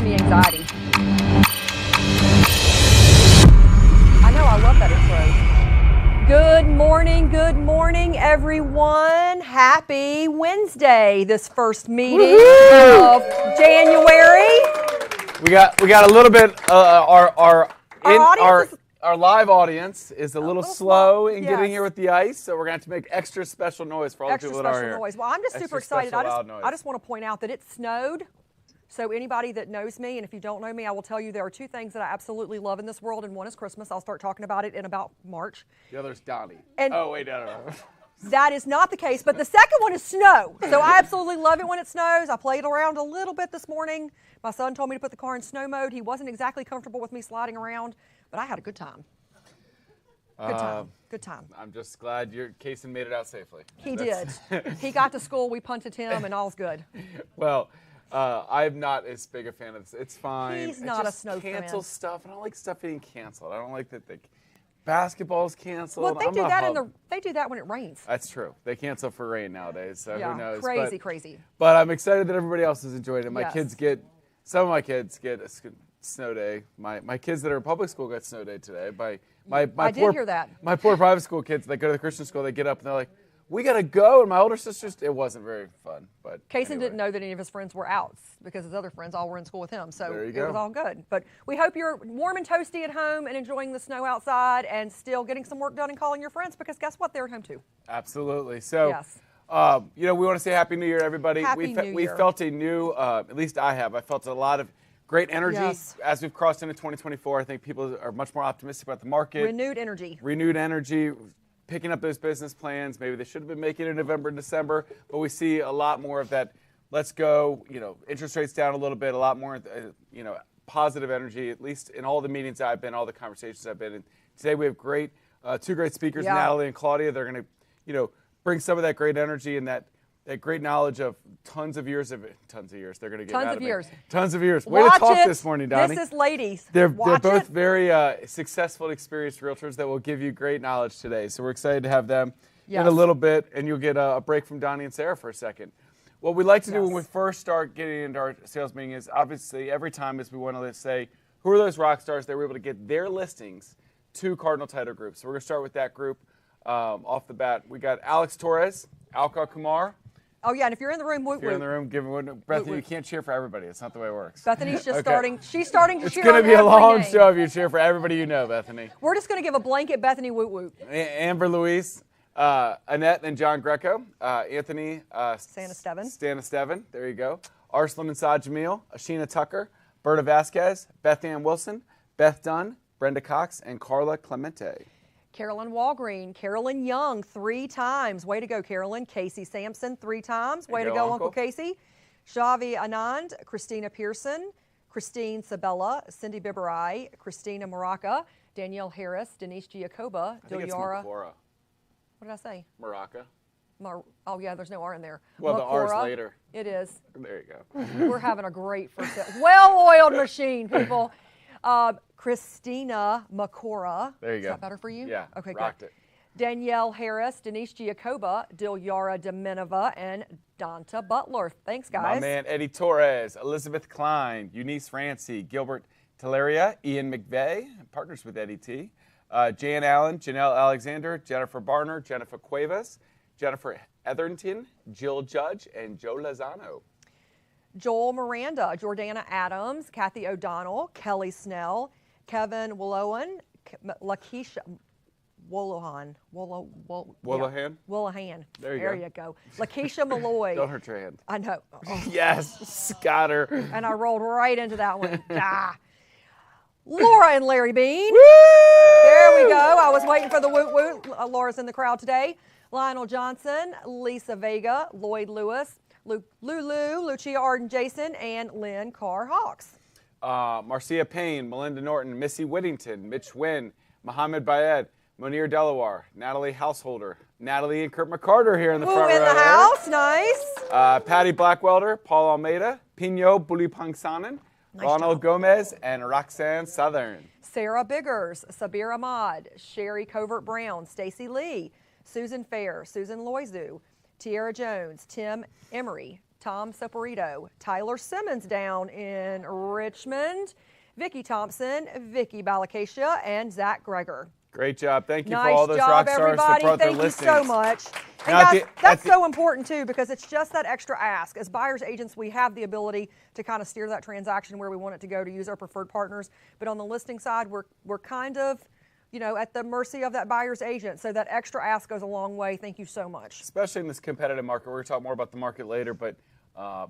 me anxiety. I know, I love that intro. Good morning, everyone. Happy Wednesday, this first meeting of January. We got a little bit, our live audience is a little slow in getting here with the ice, so we're going to have to make extra special noise for all the people that are here. Noise. Well, I'm just super excited. I just want to point out that it snowed. So anybody that knows me, and if you don't know me, I will tell you there are two things that I absolutely love in this world, and one is Christmas. I'll start talking about it in about March. The other's Donnie. Oh, wait, no. That is not the case, but the second one is snow. So I absolutely love it when it snows. I played around a little bit this morning. My son told me to put the car in snow mode. He wasn't exactly comfortable with me sliding around, but I had a good time. Good time. I'm just glad Kaysen made it out safely. He did. He got to school, we punted him, and all's good. Well, I'm not as big a fan of this. It's fine. He's not a snow fan. Cancel stuff. I don't like stuff getting canceled. I don't like that basketball's canceled. Well, they do that when it rains. That's true. They cancel for rain nowadays, so who knows? Crazy. But I'm excited that everybody else is enjoying it. Some of my kids get a snow day. My kids that are in public school got snow day today. I did hear that. My poor private school kids that go to the Christian school, they get up and they're like, we got to go. And my older sisters, it wasn't very fun. But Kaysen didn't know that any of his friends were out because his other friends all were in school with him. So it go. was all good. But we hope you're warm and toasty at home and enjoying the snow outside and still getting some work done and calling your friends because guess what? They're at home too. Absolutely. So, yes. We want to say Happy New Year, everybody. Happy New Year. We felt a new, at least I felt a lot of great energy as we've crossed into 2024. I think people are much more optimistic about the market. Renewed energy. Picking up those business plans. Maybe they should have been making it in November and December, but we see a lot more of that. Let's go, interest rates down a little bit, a lot more, positive energy, at least in all the meetings I've been, all the conversations I've been in. Today we have two great speakers, Natalie and Claudia. They're going to, bring some of that great energy and that great knowledge of tons of years. They're going to get tons of years. Way to talk this morning, Donnie. This is ladies. They're both very successful and experienced realtors that will give you great knowledge today. So we're excited to have them in a little bit, and you'll get a break from Donnie and Sarah for a second. What we like to do when we first start getting into our sales meeting is obviously every time we want to say, who are those rock stars that were able to get their listings to Cardinal Title Group? So we're going to start with that group off the bat. We got Alex Torres, Alka Kumar. Oh, yeah, and if you're in the room, if you're in the room, give Bethany, you can't cheer for everybody. It's not the way it works. Bethany's just starting. She's starting to cheer. It's going to be a long show if you cheer for everybody you know, Bethany. We're just going to give a blanket Bethany woot woot. Amber Louise, Annette and John Greco, Anthony Stanistevan, there you go. Arslan and Saad Jamil, Ashina Tucker, Berta Vasquez, Beth Ann Wilson, Beth Dunn, Brenda Cox, and Carla Clemente. Carolyn Walgreen, Carolyn Young 3 times. Way to go, Carolyn. Casey Sampson 3 times. Way to go, Uncle Casey. Shavi Anand, Christina Pearson, Christine Sabella, Cindy Biberai, Christina Maraca, Danielle Harris, Denise Giacoba, Dilyara. What did I say? Maraca. Oh, yeah, there's no R in there. Well, the R's later. It is. There you go. We're having a great first set. Well-oiled machine, people. Christina Mcarter. There you go. Is that better for you? Yeah. Okay, rocked good. It. Danielle Harris, Denise Giacoba, Dilyara Dominova, and Donta Butler. Thanks, guys. My man Eddie Torres, Elizabeth Klein, Eunice Rancy, Gilbert Teleria, Ian McVeigh, partners with Eddie T. Jan Allen, Janelle Alexander, Jennifer Barner, Jennifer Cuevas, Jennifer Etherington, Jill Judge, and Joe Lozano. Joel Miranda, Jordana Adams, Kathy O'Donnell, Kelly Snell, Kevin Willowan, Lakeisha Wollahan. Wollahan. There you go. Lakeisha Malloy. Don't hurt your hand. I know. Oh. Yes, got her. And I rolled right into that one. Laura and Larry Bean. Woo! There we go. I was waiting for the woot woot. Laura's in the crowd today. Lionel Johnson, Lisa Vega, Lloyd Lewis, Lulu, Lucia Arden Jason, and Lynn Carr Hawks. Marcia Payne, Melinda Norton, Missy Whittington, Mitch Wynn, Mohammed Bayed, Monir Delaware, Natalie Householder, Natalie and Kurt McCarter here in the front row. In the house, nice. Patty Blackwelder, Paul Almeida, Pino Bulipangsanen, Ronald Gomez, and Roxanne Southern. Sarah Biggers, Sabir Ahmad, Sherry Covert Brown, Stacy Lee, Susan Fair, Susan Loizu, Tiara Jones, Tim Emery, Tom Soperito, Tyler Simmons down in Richmond, Vicky Thompson, Vicky Balacacia, and Zach Greger. Great job. Thank you nice for all those rock stars everybody. that brought Thank their you listings. so much. And Now, guys, that's so important too, because it's just that extra ask. As buyers agents, we have the ability to kind of steer that transaction where we want it to go, to use our preferred partners. But on the listing side, we're kind of, you know, at the mercy of that buyer's agent. So that extra ask goes a long way. Thank you so much. Especially in this competitive market. We're going to talk more about the market later, but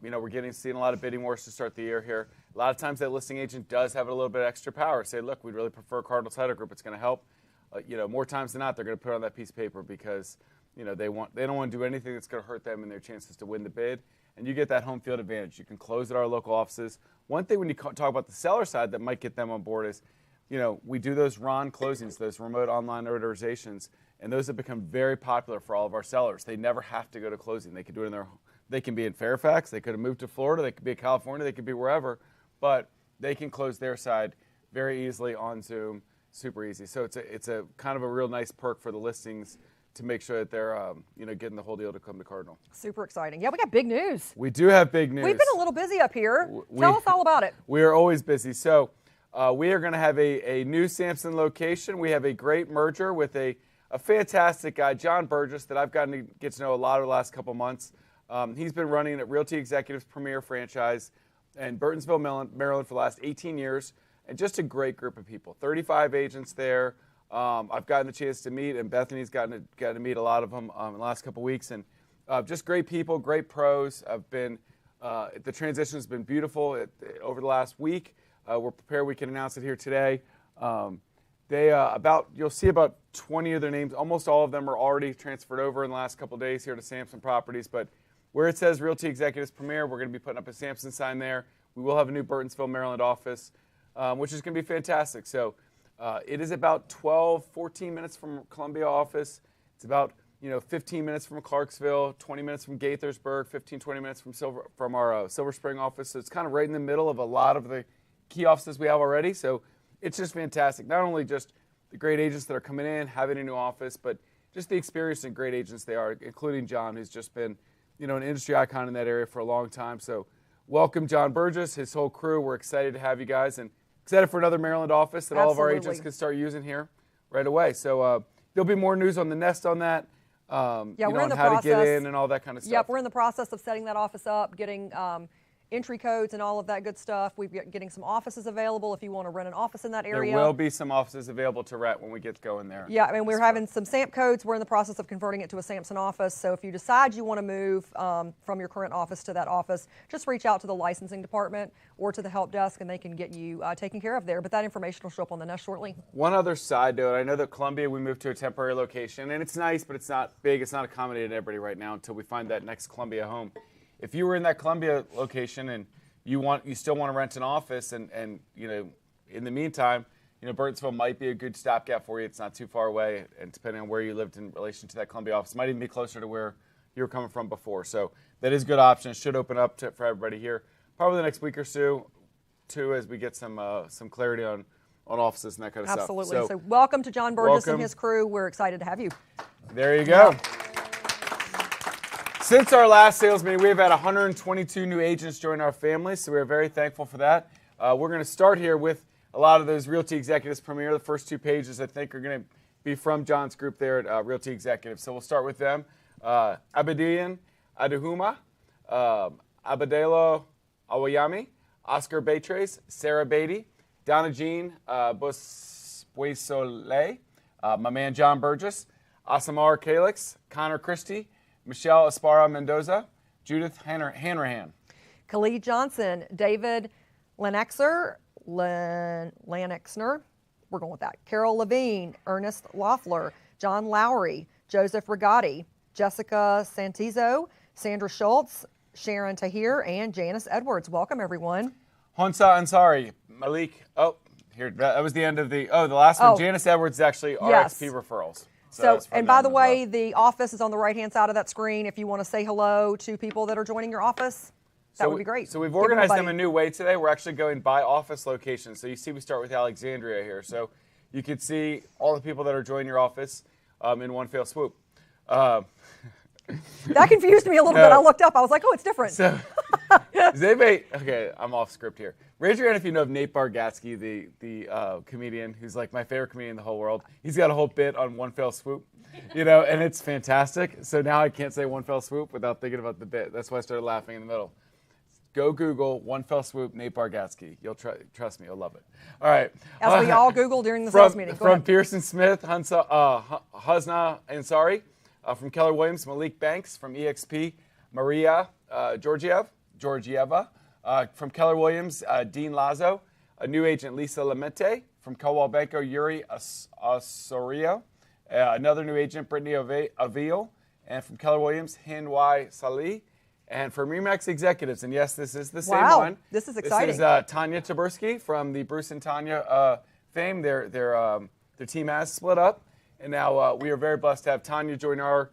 you know, we're seeing a lot of bidding wars to start the year here. A lot of times that listing agent does have a little bit of extra power. Say, look, we'd really prefer Cardinal Title Group. It's going to help. You know, more times than not, they're going to put it on that piece of paper because, you know, they don't want to do anything that's going to hurt them and their chances to win the bid. And you get that home field advantage. You can close at our local offices. One thing when you talk about the seller side that might get them on board is, you know, we do those RON closings, those remote online notarizations, and those have become very popular for all of our sellers. They never have to go to closing. They can do it in their home. They can be in Fairfax, they could have moved to Florida, they could be in California, they could be wherever, but they can close their side very easily on Zoom, super easy. So it's a kind of a real nice perk for the listings to make sure that they're you know, getting the whole deal to come to Cardinal. Super exciting. Yeah, we got big news. We do have big news. We've been a little busy up here. Tell us all about it. We are always busy. So we are going to have a new Samson location. We have a great merger with a fantastic guy, John Burgess, that I've gotten to get to know a lot over the last couple months. He's been running at Realty Executives' premier franchise in Burtonsville, Maryland for the last 18 years, and just a great group of people. 35 agents there. I've gotten the chance to meet, and Bethany's gotten to meet a lot of them in the last couple weeks, and just great people, great pros. The transition has been beautiful over the last week. We're prepared. We can announce it here today. You'll see about 20 of their names. Almost all of them are already transferred over in the last couple of days here to Samson Properties, but where it says Realty Executives Premier, we're going to be putting up a Samson sign there. We will have a new Burtonsville, Maryland office, which is going to be fantastic. So it is about 14 minutes from Columbia office. It's about 15 minutes from Clarksville, 20 minutes from Gaithersburg, 20 minutes from our Silver Spring office. So it's kind of right in the middle of a lot of the key offices we have already. So it's just fantastic. Not only just the great agents that are coming in, having a new office, but just the experienced and great agents they are, including John, who's just been an industry icon in that area for a long time. So welcome, John Burgess, his whole crew. We're excited to have you guys, and excited for another Maryland office that all of our agents can start using here right away. So there'll be more news on the nest on that, we're in the how process. to get in and all that kind of stuff. Yep, we're in the process of setting that office up, getting entry codes and all of that good stuff. We're getting some offices available if you want to rent an office in that area. There will be some offices available to rent when we get going there. Yeah, I mean, we're having some SAMP codes. We're in the process of converting it to a Samson office. So if you decide you want to move from your current office to that office, just reach out to the licensing department or to the help desk, and they can get you taken care of there. But that information will show up on the nest shortly. One other side note, I know that Columbia, we moved to a temporary location, and it's nice, but it's not big. It's not accommodating everybody right now until we find that next Columbia home. If you were in that Columbia location and you still want to rent an office, and in the meantime, Burtonsville might be a good stopgap for you. It's not too far away, and depending on where you lived in relation to that Columbia office, it might even be closer to where you were coming from before. So that is a good option. It should open up for everybody here probably the next week or so, too, as we get some clarity on offices and that kind of stuff. Absolutely. So welcome to John Burgess and his crew. We're excited to have you. There you go. Since our last sales meeting, we've had 122 new agents join our family, so we're very thankful for that. We're going to start here with a lot of those Realty Executives Premier. The first 2 pages, I think, are going to be from John's group there at Realty Executives. So we'll start with them. Abedian Aduhuma, Abadelo Awayami, Oscar Beatriz, Sarah Beatty, Donna Jean Buisole, my man John Burgess, Asamar Calix, Connor Christie, Michelle Esparra Mendoza, Judith Hanrahan, Khalid Johnson, David Lanexner, we're going with that, Carol Levine, Ernest Loeffler, John Lowry, Joseph Rigatti, Jessica Santizo, Sandra Schultz, Sharon Tahir, and Janice Edwards. Welcome, everyone. Honsa Ansari, Malik. Oh, here, that was the end of the last one. Janice Edwards is actually RXP referrals. So and by the way, the office is on the right-hand side of that screen. If you want to say hello to people that are joining your office, that would be great. So we've organized them a new way today. We're actually going by office location. So you see we start with Alexandria here. So you could see all the people that are joining your office in one fell swoop. That confused me a little bit. I looked up. I was like, oh, it's different. So, does anybody? Okay, I'm off script here. Raise your hand if you know of Nate Bargatze, the comedian who's like my favorite comedian in the whole world. He's got a whole bit on One Fell Swoop, and it's fantastic. So now I can't say One Fell Swoop without thinking about the bit. That's why I started laughing in the middle. Go Google One Fell Swoop Nate Bargatze. You'll trust me, you'll love it. All right. As we all Google during the sales meeting. Go from ahead. Pearson Smith, Husna Ansari. From Keller Williams, Malik Banks. From EXP, Maria Georgieva. From Keller Williams, Dean Lazo. A new agent, Lisa Lamente. From Coldwell Banker, Yuri Osorio. Another new agent, Brittany Avil. And from Keller Williams, Hin Y Salih. And from Remax Executives, and yes, this is the same one. This is exciting. This is Tanya Taberski from the Bruce and Tanya fame. Their team has split up, and now we are very blessed to have Tanya join our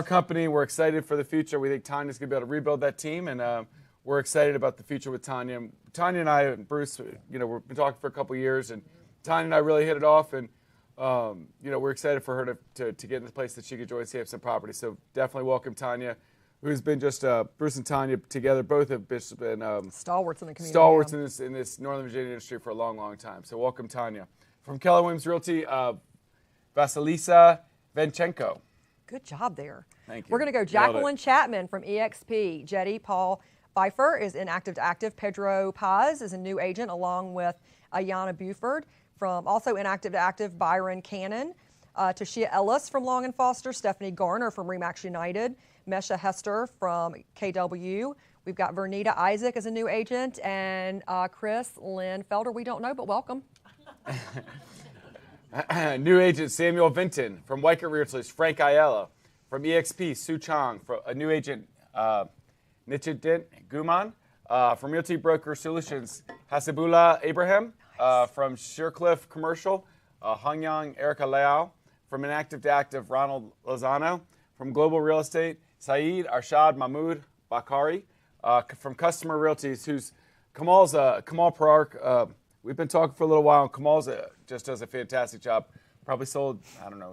company. We're excited for the future. We think Tanya's going to be able to rebuild that team, and we're excited about the future with Tanya. Tanya and I and Bruce, we've been talking for a couple years, and Tanya and I really hit it off, and we're excited for her to get in the place that she could join Samson Property. So definitely welcome Tanya, who's been just Bruce and Tanya together. Both have been stalwarts in the community. Stalwarts in this Northern Virginia industry for a long, long time. So welcome, Tanya. From Keller Williams Realty, Vasilisa Venchenko. Good job there. Thank you. We're going to go Jacqueline Chapman from EXP. Jetty Paul Pfeiffer is inactive to active. Pedro Paz is a new agent, along with Ayanna Buford. From also inactive to active, Byron Cannon. Tashia Ellis from Long & Foster. Stephanie Garner from Remax United. Mesha Hester from KW. We've got Vernita Isaac as a new agent, and Chris Lynn Felder. We don't know, but welcome. New agent Samuel Vinton from Weichert Realtors. Frank Ayala from EXP. Sue Chong. A new agent Nichidint Guman from Realty Broker Solutions. Hasibullah Abraham from Shercliffe Commercial. Hangyang Erica Leao from inactive to active. Ronald Lozano from Global Real Estate. Saeed Arshad Mahmoud Bakari from Customer Realties, who's Kamal Parak. We've been talking for a little while, and Kamal just does a fantastic job. Probably sold,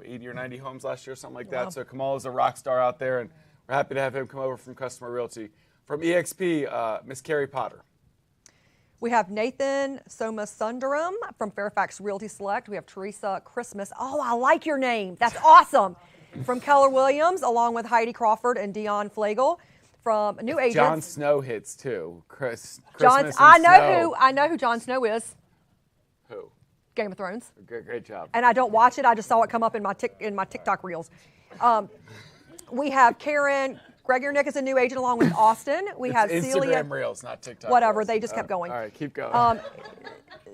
80 or 90 homes last year, something like that. So Kamal is a rock star out there, and we're happy to have him come over from Customer Realty. From EXP, Miss Carrie Potter. We have Nathan Somasundaram from Fairfax Realty Select. We have Teresa Christmas. Oh, I like your name. That's awesome. From Keller Williams, along with Heidi Crawford and Dion Flagel. From new agents. Jon Snow hits too. I know who Jon Snow is. Who? Game of Thrones. Great job. And I don't watch it. I just saw it come up in my TikTok reels. We have Karen Gregornick is a new agent, along with Austin. We have Celia. Instagram reels, not TikTok. Whatever. Reels. They just kept going. All right, keep going.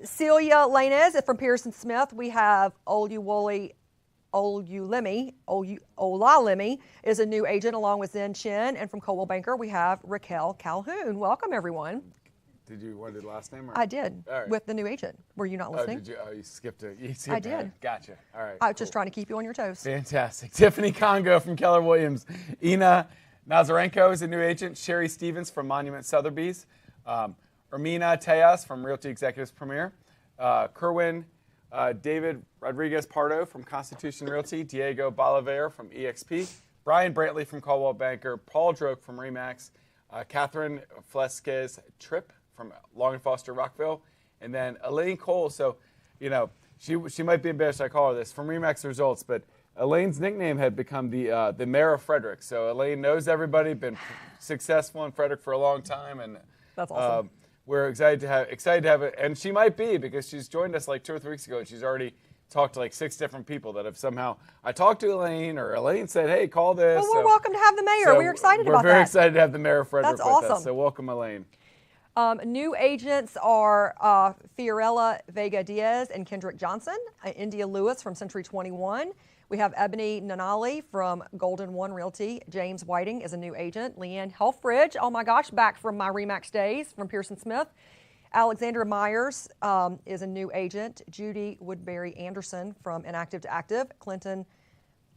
Celia Lanez from Pearson Smith. We have Olalimi is a new agent, along with Zen Chin. And from Coldwell Banker, we have Raquel Calhoun. Welcome, everyone. Did you want the last name? Or? I did, right. With the new agent. Were you not listening? Oh, did you? Oh, you skipped it. I did. Gotcha. All right. I was just trying to keep you on your toes. Fantastic. Tiffany Congo from Keller Williams. Ina Nazarenko is a new agent. Sherry Stevens from Monument Sotheby's. Ermina Tejas from Realty Executives Premier. Kerwin David Rodriguez Pardo from Constitution Realty. Diego Bolivar from EXP. Brian Brantley from Coldwell Banker. Paul Droke from Remax. Catherine Flesquez Tripp from Long & Foster Rockville. And then Elaine Cole. So, she might be embarrassed I call her this from Remax Results, but Elaine's nickname had become the Mayor of Frederick. So Elaine knows everybody, been successful in Frederick for a long time, and that's awesome. We're excited to have it, and she might be, because she's joined us like 2 or 3 weeks ago, and she's already talked to like 6 different people that have somehow. I talked to Elaine, or Elaine said, "Hey, call this." Well, we're welcome to have the mayor. We're excited about that. We're very excited to have the Mayor of Frederick That's with awesome. us. So welcome, Elaine. New agents are Fiorella Vega Diaz and Kendrick Johnson. India Lewis from Century 21. We have Ebony Nanali from Golden One Realty. James Whiting is a new agent. Leanne Helfridge, oh my gosh, back from my Remax days from Pearson Smith. Alexandra Myers is a new agent. Judy Woodbury Anderson from Inactive to Active. Clinton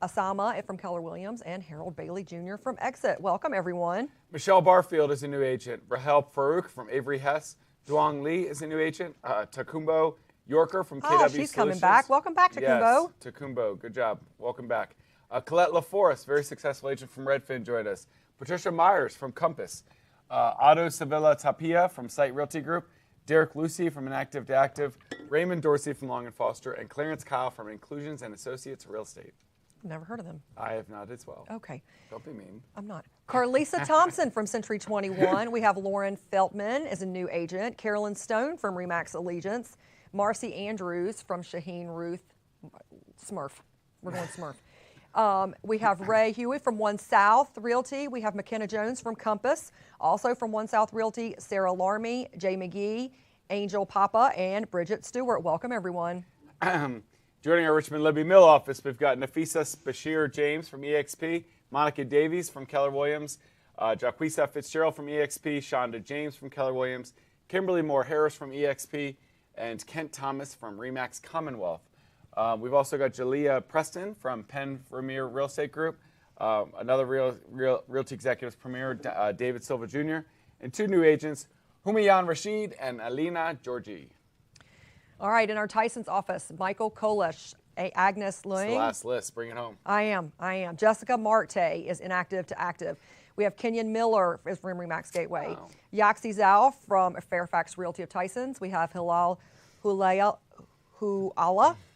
Asama from Keller Williams, and Harold Bailey Jr. from Exit. Welcome, everyone. Michelle Barfield is a new agent. Rahel Farouk from Avery Hess. Duong Lee is a new agent. Takumbo Yorker from KW Solutions. She's coming back. Welcome back, Takumbo. Yes, Takumbo. Good job. Welcome back. Colette LaForest, very successful agent from Redfin, joined us. Patricia Myers from Compass. Otto Sevilla Tapia from Site Realty Group. Derek Lucy from Inactive to Active. Raymond Dorsey from Long & Foster. And Clarence Kyle from Inclusions and Associates Real Estate. Never heard of them. I have not as well. Okay. Don't be mean. I'm not. Carlisa Thompson from Century 21. We have Lauren Feltman as a new agent. Carolyn Stone from Remax Allegiance. Marcy Andrews from Shaheen Ruth Smurf. We're going Smurf. We have Ray Hewitt from One South Realty. We have McKenna Jones from Compass. Also from One South Realty, Sarah Larmy, Jay McGee, Angel Papa, and Bridget Stewart. Welcome, everyone. Joining our Richmond Libby Mill office, we've got Nafisa Bashir James from EXP, Monica Davies from Keller Williams, Jaquisa Fitzgerald from EXP, Shonda James from Keller Williams, Kimberly Moore Harris from EXP, and Kent Thomas from Remax Commonwealth. We've also got Jalea Preston from Penn Vermeer Real Estate Group, another Realty Executives Premier, David Silva Jr., and two new agents, Humayan Rashid and Alina Georgie. All right, in our Tyson's office, Michael Kolish, Agnes Luing. It's the last list. Bring it home. I am. Jessica Marte is Inactive to Active. We have Kenyon Miller from Remax Gateway. Wow. Yaxi Zhao from Fairfax Realty of Tyson's. We have Hilal Huala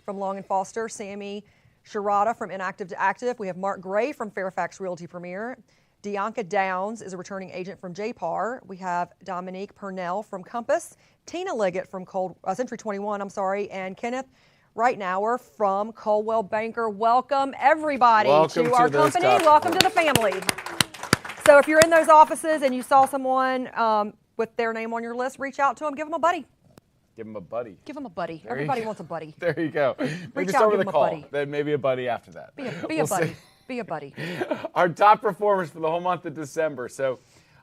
from Long & Foster. Sammy Sharada from Inactive to Active. We have Mark Gray from Fairfax Realty Premier. Dianca Downs is a returning agent from JPAR. We have Dominique Purnell from Compass. Tina Liggett from Century 21, and Kenneth Reitnauer from Coldwell Banker. Welcome, everybody, to our company. Welcome to the family. So if you're in those offices and you saw someone with their name on your list, reach out to them. Give them a buddy. Give them a buddy. Give them a buddy. Everybody wants a buddy. There you go. Maybe Reach start out, with a give 'em a call, buddy. then maybe a buddy after that. Be a We'll buddy. see. Be a buddy. Our top performers for the whole month of December. So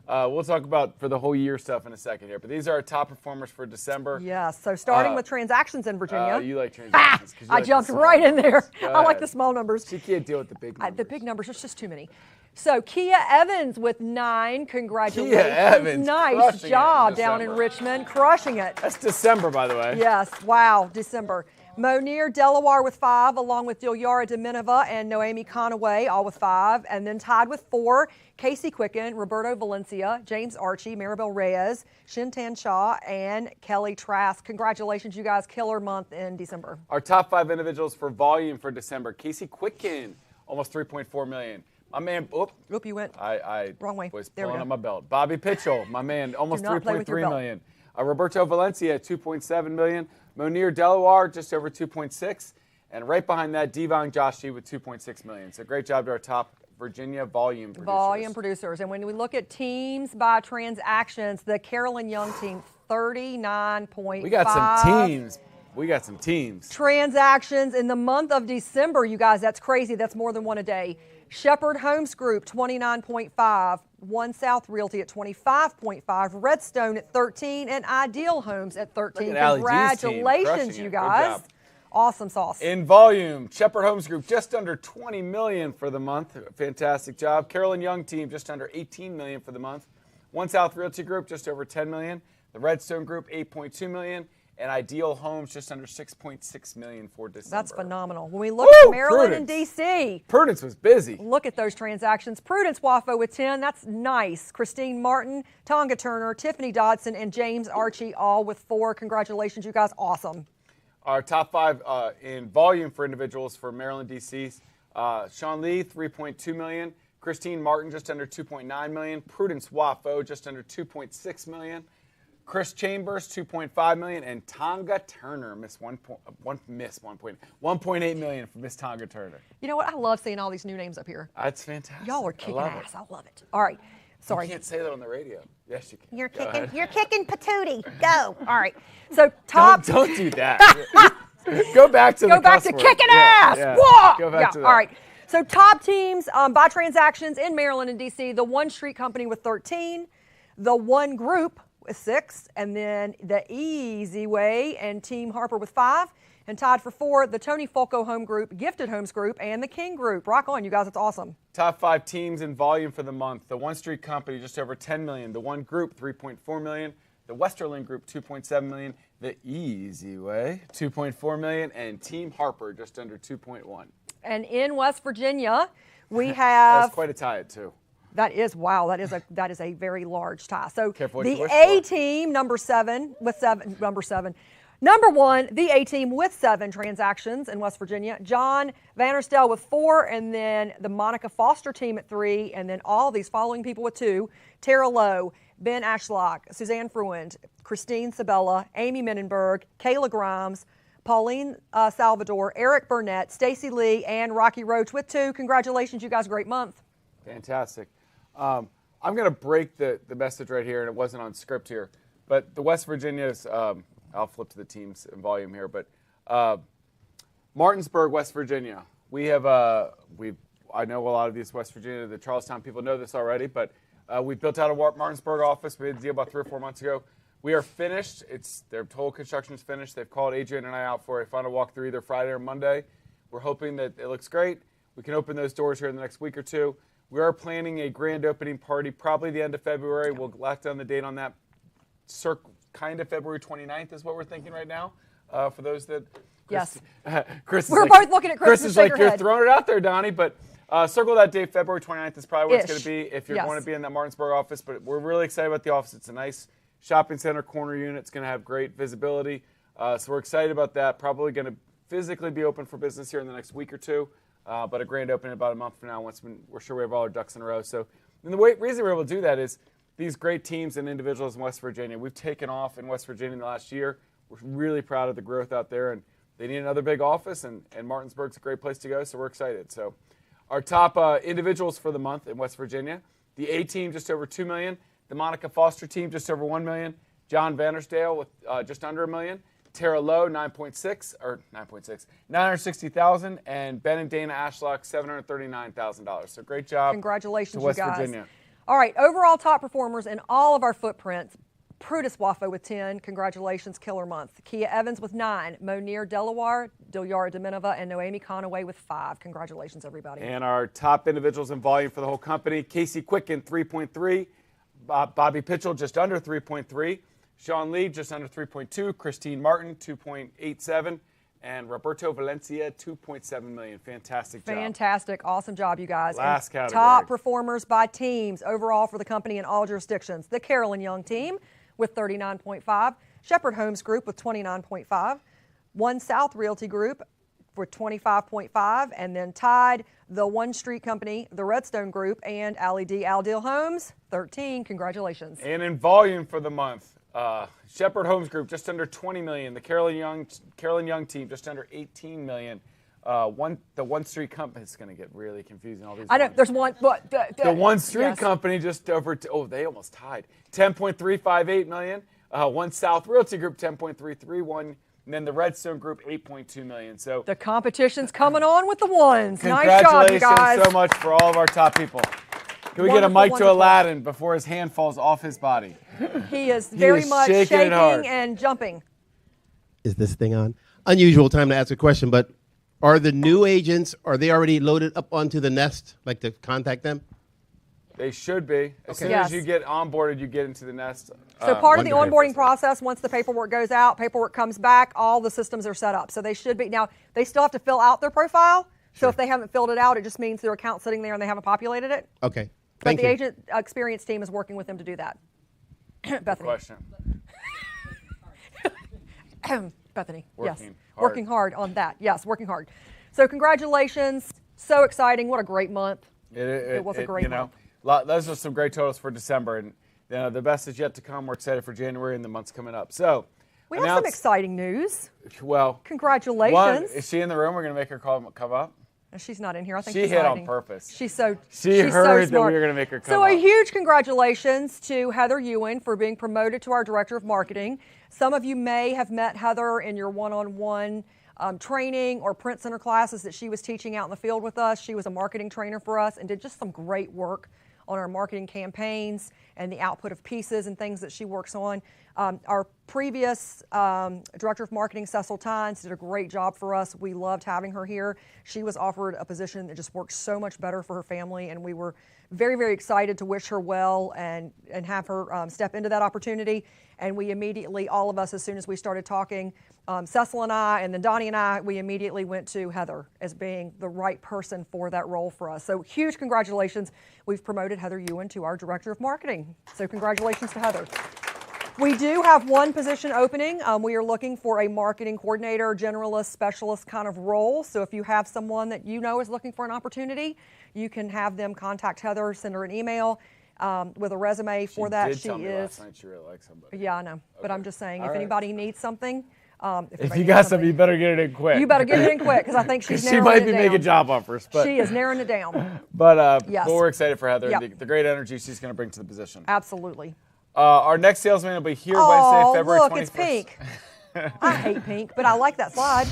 we'll talk about for the whole year stuff in a second here. But these are our top performers for December. Yes. So starting with transactions in Virginia. You like transactions. 'Cause you I like the jumped small right in numbers. there. Go I like ahead. the small numbers. She can't deal with the big numbers. The big numbers, there's just too many. So Kia Evans with 9. Congratulations. Kia Evans, nice crushing it job in down in December. Richmond. Crushing it. That's December, by the way. Yes. Wow. December. Monier Delaware with 5, along with Dilyara Deminova and Noemi Conaway, all with 5. And then tied with 4, Casey Quicken, Roberto Valencia, James Archie, Maribel Reyes, Shintan Shaw, and Kelly Trask. Congratulations, you guys. Killer month in December. Our top 5 individuals for volume for December. Casey Quicken, almost 3.4 million. My man, Oop, you went I wrong way. was There we pulling go. up my belt. Bobby Pitchell, my man, almost Do not play with your 3.3 belt. million. Roberto Valencia, 2.7 million. Monier Delaware, just over 2.6. And right behind that, Devon Joshi with 2.6 million. So great job to our top Virginia volume producers. And when we look at teams by transactions, the Carolyn Young team, 39.5. We got some teams. Transactions in the month of December, you guys. That's crazy. That's more than one a day. Shepherd Homes Group, 29.5. One South Realty at 25.5. Redstone at 13. And Ideal Homes at 13. Look at Allie G's team, Congratulations, crushing you it. Good guys. job. Awesome sauce. In volume, Shepherd Homes Group just under 20 million for the month. Fantastic job. Carolyn Young team just under 18 million for the month. One South Realty Group just over 10 million. The Redstone Group 8.2 million. And Ideal Homes just under 6.6 million for December. That's phenomenal. When we look at Maryland and D.C., Prudence was busy. look at those transactions. Prudence Waffo with 10. That's nice. Christine Martin, Tonga Turner, Tiffany Dodson, and James Archie all with 4. Congratulations, you guys. Awesome. Our top 5 in volume for individuals for Maryland, D.C. Sean Lee, 3.2 million. Christine Martin, just under 2.9 million. Prudence Waffo, just under 2.6 million. Chris Chambers, 2.5 million, and Tonga Turner, 1.8 million for Miss Tonga Turner. You know what? I love seeing all these new names up here. That's fantastic. Y'all are kicking I love ass. I love it. All right. Sorry. You can't say that on the radio. Yes, you can. You're Go kicking. ahead. You're kicking patootie. Go. All right. So top. Don't do that. Go back to Go back to kicking ass. Yeah. Whoa. Go back to that. All right. So top teams by transactions in Maryland and D.C. The One Street Company with 13, the One Group with 6, and then the Easy Way and Team Harper with 5, and tied for 4, the Tony Folco Home Group, Gifted Homes Group, and the King Group. Rock on, you guys. It's awesome. Top 5 teams in volume for the month. The One Street Company, just over 10 million. The One Group, 3.4 million. The Westerland Group, 2.7 million. The Easy Way, 2.4 million. And Team Harper, just under 2.1. And in West Virginia, we have. That's quite a tie, too. That is, wow, that is a very large tie. So Careful what the you wish A for. team, number 7. Number 1, the A team with 7 transactions in West Virginia. John Vanderstel with 4, and then the Monica Foster team at 3, and then all these following people with 2. Tara Lowe, Ben Ashlock, Suzanne Fruand, Christine Sabella, Amy Menenberg, Kayla Grimes, Pauline Salvador, Eric Burnett, Stacy Lee, and Rocky Roach with 2. Congratulations, you guys, great month. Fantastic. I'm going to break the message right here, and it wasn't on script here, but the West Virginia's, I'll flip to the teams in volume here, but Martinsburg, West Virginia. We have, I know a lot of these West Virginia, the Charlestown people know this already, but we built out a Martinsburg office. We had a deal about 3 or 4 months ago. We are finished. Their whole construction is finished. They've called Adrian and I out for a final walkthrough either Friday or Monday. We're hoping that it looks great. We can open those doors here in the next week or 2. We are planning a grand opening party, probably the end of February. We'll lock down the date on that. Kind of February 29th is what we're thinking right now. For those that, Yes. Chris, We're both looking at Chris is to shake like, her you're head. throwing it out there, Donnie, but circle that date. February 29th is probably what it's going to be if you're Yes. going to be in that Martinsburg office. But we're really excited about the office. It's a nice shopping center corner unit. It's going to have great visibility. So we're excited about that. Probably going to physically be open for business here in the next week or 2. But a grand opening about a month from now once we're sure we have all our ducks in a row. So and the reason we're able to do that is these great teams and individuals in West Virginia. We've taken off in West Virginia in the last year. We're really proud of the growth out there, and they need another big office, and Martinsburg's a great place to go, so we're excited. So our top individuals for the month in West Virginia, the A team just over $2 million, the Monica Foster team just over $1 million, John Vandersdale with just under $1 million, Tara Lowe 960,000, and Ben and Dana Ashlock $739,000. So great job. Congratulations, to West you guys. Virginia. All right, overall top performers in all of our footprints. Prudis Waffo with 10. Congratulations, killer month. Kia Evans with 9. Monier Delaware, Dilyara Dominova, and Noemi Conaway with 5. Congratulations, everybody. And our top individuals in volume for the whole company, Casey Quicken, 3.3. Bobby Pitchell, just under 3.3. Sean Lee, just under 3.2. Christine Martin, 2.87. And Roberto Valencia, $2.7 million. Fantastic job. Fantastic. Awesome job, you guys. Last And category. top performers by teams overall for the company in all jurisdictions. The Carolyn Young team with 39.5. Shepherd Homes Group with 29.5. One South Realty Group for 25.5. And then tied the One Street Company, the Redstone Group, and Allie D. Aldil Homes, 13. Congratulations. And in volume for the month, Shepherd Homes Group just under $20 million. The Carolyn Young team just under $18 million. The One Street Company is going to get really confusing. All these. I know ones. there's one, but The One Street yes. Company just over. They almost tied. $10.358 million. One South Realty Group 10.331, and then the Redstone Group 8.2 million. So The competition's coming on with the ones. Nice job, congratulations you guys. so much for all of our top people. Can we get a Wonderful, mic to wonderful. Aladdin before his hand falls off his body? He is very is much shaking it hard. and jumping. Is this thing on? Unusual time to ask a question, but are the new agents, are they already loaded up onto the nest, like to contact them? They should be. As soon Yes. as you get onboarded, you get into the nest. So part of the wonderful. onboarding process, once the paperwork goes out, paperwork comes back, all the systems are set up. So they should be. Now, they still have to fill out their profile. So if they haven't filled it out, it just means their account's sitting there and they haven't populated it. Okay. But Thank the you. agent experience team is working with them to do that. Bethany. Question. Bethany, Working yes. hard. Working hard on that. Yes, working hard. So congratulations. So exciting. What a great month. It was a great month. Those are some great totals for December, and the best is yet to come. We're excited for January and the months coming up. So We have some exciting news. Well, Congratulations. one, is she in the room? We're going to make her come up. She's not in here. I think She she's hit on hiding. purpose. She's so She she's heard so that we smart. were gonna make her come So a up. huge congratulations to Heather Ewan for being promoted to our Director of Marketing. Some of you may have met Heather in your one-on-one training or print center classes that she was teaching out in the field with us. She was a marketing trainer for us and did just some great work on our marketing campaigns and the output of pieces and things that she works on. Our previous Director of Marketing, Cecil Tynes, did a great job for us. We loved having her here. She was offered a position that just worked so much better for her family, and we were very, very excited to wish her well and have her step into that opportunity. And we immediately, all of us, as soon as we started talking, Cecil and I, and then Donnie and I, we immediately went to Heather as being the right person for that role for us. So huge congratulations. We've promoted Heather Ewan to our Director of Marketing. So congratulations to Heather. We do have one position opening. We are looking for a marketing coordinator, generalist, specialist kind of role. So if you have someone that you know is looking for an opportunity, you can have them contact Heather, send her an email with a resume for that. She did tell me last night she really likes somebody. Yeah, I know. Okay. But I'm just saying, if anybody needs something, if you got something, you better get it in quick. You better get it in quick, because I think she's narrowing it down. She might be making job offers, but she is narrowing it down. But yes. we're excited for Heather and the great energy she's going to bring to the position. Absolutely. Our next salesman will be here Wednesday, February 21st. Look, it's pink. I hate pink, but I like that slide.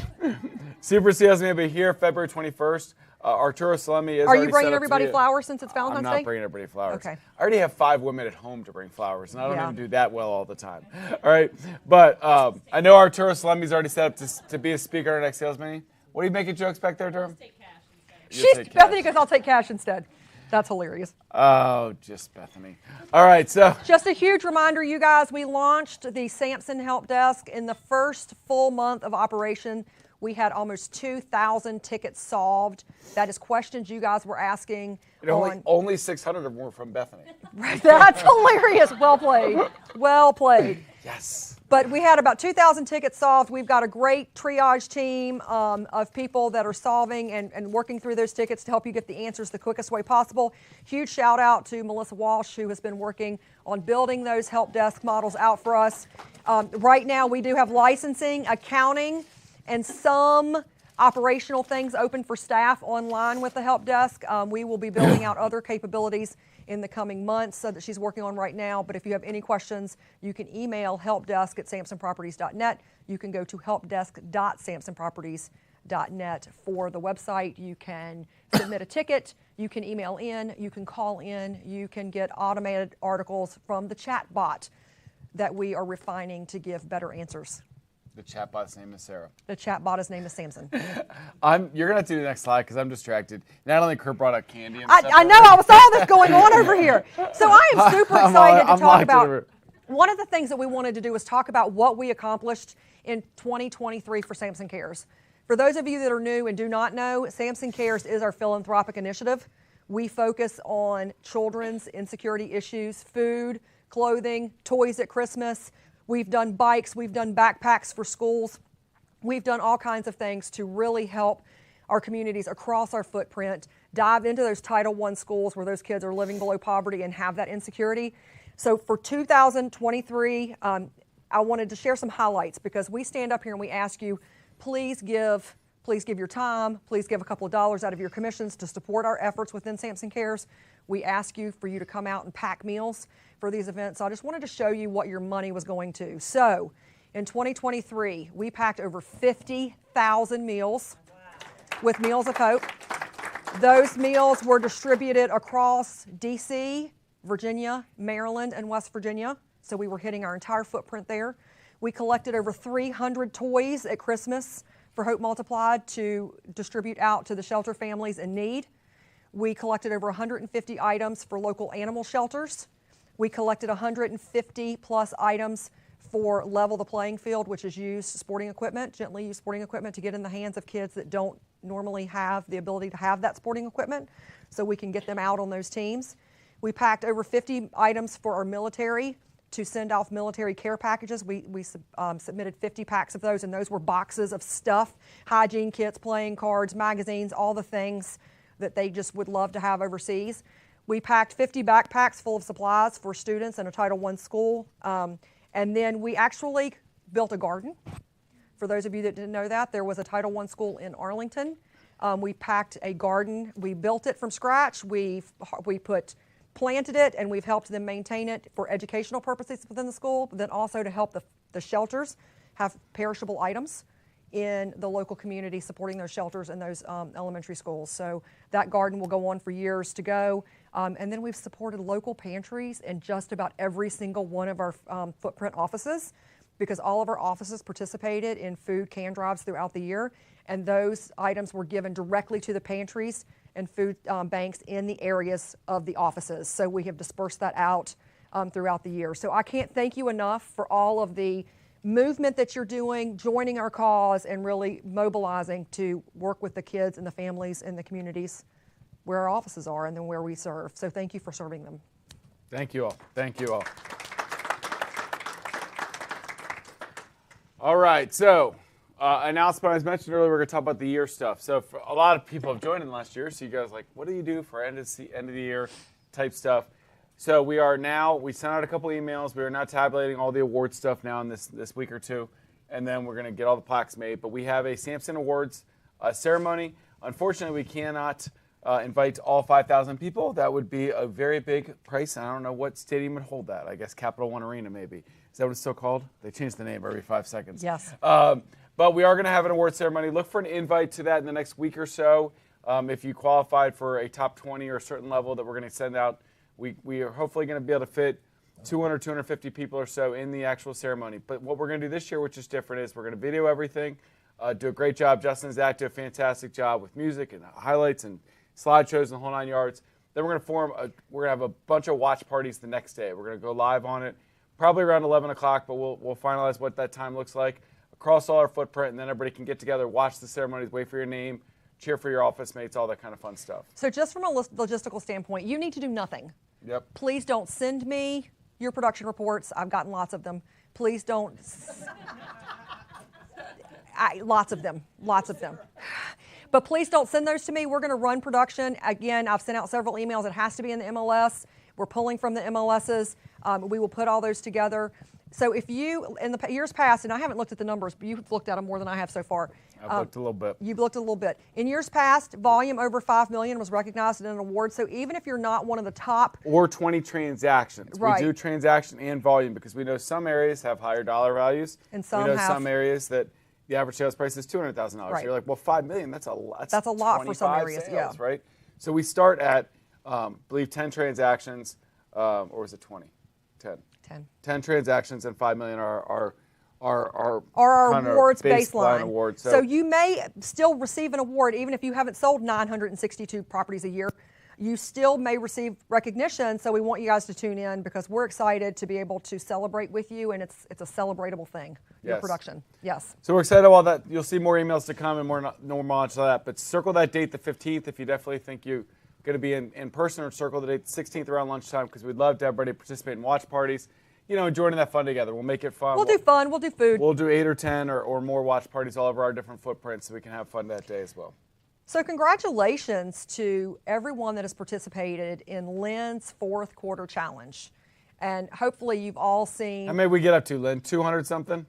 Super salesman will be here February 21st. Arturo Salemi is. Are you bringing everybody flowers since it's Valentine's Day? I'm not bringing everybody flowers. Okay. I already have 5 women at home to bring flowers, and I don't even do that well all the time. All right, but I know Arturo Salemi's already set up to be a speaker at our next sales meeting. What are you making jokes back there, Durham? Take cash instead. Bethany goes, I'll take cash instead. That's hilarious. Oh, just Bethany. All right, so. Just a huge reminder, you guys, we launched the Samson Help Desk. In the first full month of operation, we had almost 2,000 tickets solved. That is questions you guys were asking. Only 600 of them were from Bethany. That's hilarious. Well played. Well played. Yes. But we had about 2,000 tickets solved. We've got a great triage team of people that are solving and working through those tickets to help you get the answers the quickest way possible. Huge shout out to Melissa Walsh, who has been working on building those help desk models out for us. Right now, we do have licensing, accounting, and some operational things open for staff online with the help desk. We will be building out other capabilities in the coming months that she's working on right now. But if you have any questions, you can email helpdesk@samsonproperties.net. You can go to helpdesk.samsonproperties.net for the website. You can submit a ticket. You can email in. You can call in. You can get automated articles from the chat bot that we are refining to give better answers. The chatbot's name is Sarah. The chatbot's name is Samson. You're going to do the next slide because I'm distracted. Natalie Mcarter brought out candy and I know, I saw this going on over here. So I am super excited to talk about, one of the things that we wanted to do was talk about what we accomplished in 2023 for Samson Cares. For those of you that are new and do not know, Samson Cares is our philanthropic initiative. We focus on children's insecurity issues, food, clothing, toys at Christmas. We've done bikes, we've done backpacks for schools. We've done all kinds of things to really help our communities across our footprint dive into those Title I schools where those kids are living below poverty and have that insecurity. So for 2023, I wanted to share some highlights because we stand up here and we ask you, please give your time, please give a couple of dollars out of your commissions to support our efforts within Samson Cares. We ask you for you to come out and pack meals for these events. So I just wanted to show you what your money was going to. So in 2023, we packed over 50,000 meals with Meals of Hope. Those meals were distributed across DC, Virginia, Maryland, and West Virginia. So we were hitting our entire footprint there. We collected over 300 toys at Christmas for Hope Multiplied to distribute out to the shelter families in need. We collected over 150 items for local animal shelters. We collected 150 plus items for Level the Playing Field, which is used sporting equipment, gently used sporting equipment to get in the hands of kids that don't normally have the ability to have that sporting equipment, so we can get them out on those teams. We packed over 50 items for our military to send off military care packages. We submitted 50 packs of those, and those were boxes of stuff, hygiene kits, playing cards, magazines, all the things that they just would love to have overseas. We packed 50 backpacks full of supplies for students in a Title I school. And then we actually built a garden. For those of you that didn't know that, there was a Title I school in Arlington. We packed a garden. We built it from scratch. We planted it, and we've helped them maintain it for educational purposes within the school, but then also to help the shelters have perishable items in the local community, supporting those shelters and those elementary schools. So that garden will go on for years to go. And then we've supported local pantries in just about every single one of our footprint offices, because all of our offices participated in food can drives throughout the year. And those items were given directly to the pantries and food banks in the areas of the offices. So we have dispersed that out throughout the year. So I can't thank you enough for all of the movement that you're doing, joining our cause, and really mobilizing to work with the kids and the families and the communities where our offices are and then where we serve. So thank you for serving them. Thank you all. Thank you all. All right, so announcement, as mentioned earlier, we're going to talk about the year stuff. So for a lot of people have joined in the last year, so you guys like, what do you do for end of the year type stuff? So we sent out a couple emails. We are now tabulating all the award stuff now in this week or two, and then we're going to get all the plaques made. But we have a Samson Awards ceremony. Unfortunately, we cannot invite all 5,000 people. That would be a very big price, and I don't know what stadium would hold that. I guess Capital One Arena maybe. Is that what it's still called? They change the name every 5 seconds. Yes. But we are going to have an award ceremony. Look for an invite to that in the next week or so. If you qualified for a top 20 or a certain level that we're going to send out, we are hopefully going to be able to fit 200, 250 people or so in the actual ceremony. But what we're going to do this year, which is different, is we're going to video everything, do a great job. Justin and Zach do a fantastic job with music and highlights and slideshows and the whole 9 yards. Then we're going to we're going to have a bunch of watch parties the next day. We're going to go live on it, probably around 11 o'clock, but we'll finalize what that time looks like across all our footprint, and then everybody can get together, watch the ceremonies, wait for your name, cheer for your office mates, all that kind of fun stuff. So just from a logistical standpoint, you need to do nothing. Yep. Please don't send me your production reports. I've gotten lots of them. Please don't. Lots of them. But please don't send those to me. We're going to run production. Again, I've sent out several emails. It has to be in the MLS. We're pulling from the MLSs. We will put all those together. So if you, in the years past, and I haven't looked at the numbers, but you've looked at them more than I have so far. I've looked a little bit. You've looked a little bit. In years past, volume over 5 million was recognized in an award. So even if you're not one of the top. Or 20 transactions. Right. We do transaction and volume because we know some areas have higher dollar values. And some we know have. some areas that the average sales price is $200,000. Right. You're like, well, 5 million, that's a lot. That's a lot for some areas, sales, yeah. Right? So we start at, I believe, 10 transactions, or was it 20? 10. 10 transactions and 5 million are our awards baseline. Award. So you may still receive an award even if you haven't sold 962 properties a year. You still may receive recognition, so we want you guys to tune in because we're excited to be able to celebrate with you, and it's a celebratable thing, your Yes. production. Yes. So we're excited about that. You'll see more emails to come and more knowledge of that. But circle that date, the 15th, if you definitely think you're going to be in person, or circle the date, the 16th around lunchtime, because we'd love to have everybody participate in watch parties. Joining that fun together. We'll make it fun. We'll do fun. We'll do food. We'll do 8 or 10 or more watch parties all over our different footprints so we can have fun that day as well. So congratulations to everyone that has participated in Lynn's 4th quarter challenge. And hopefully you've all seen. How many we get up to, Lynn? 200 something?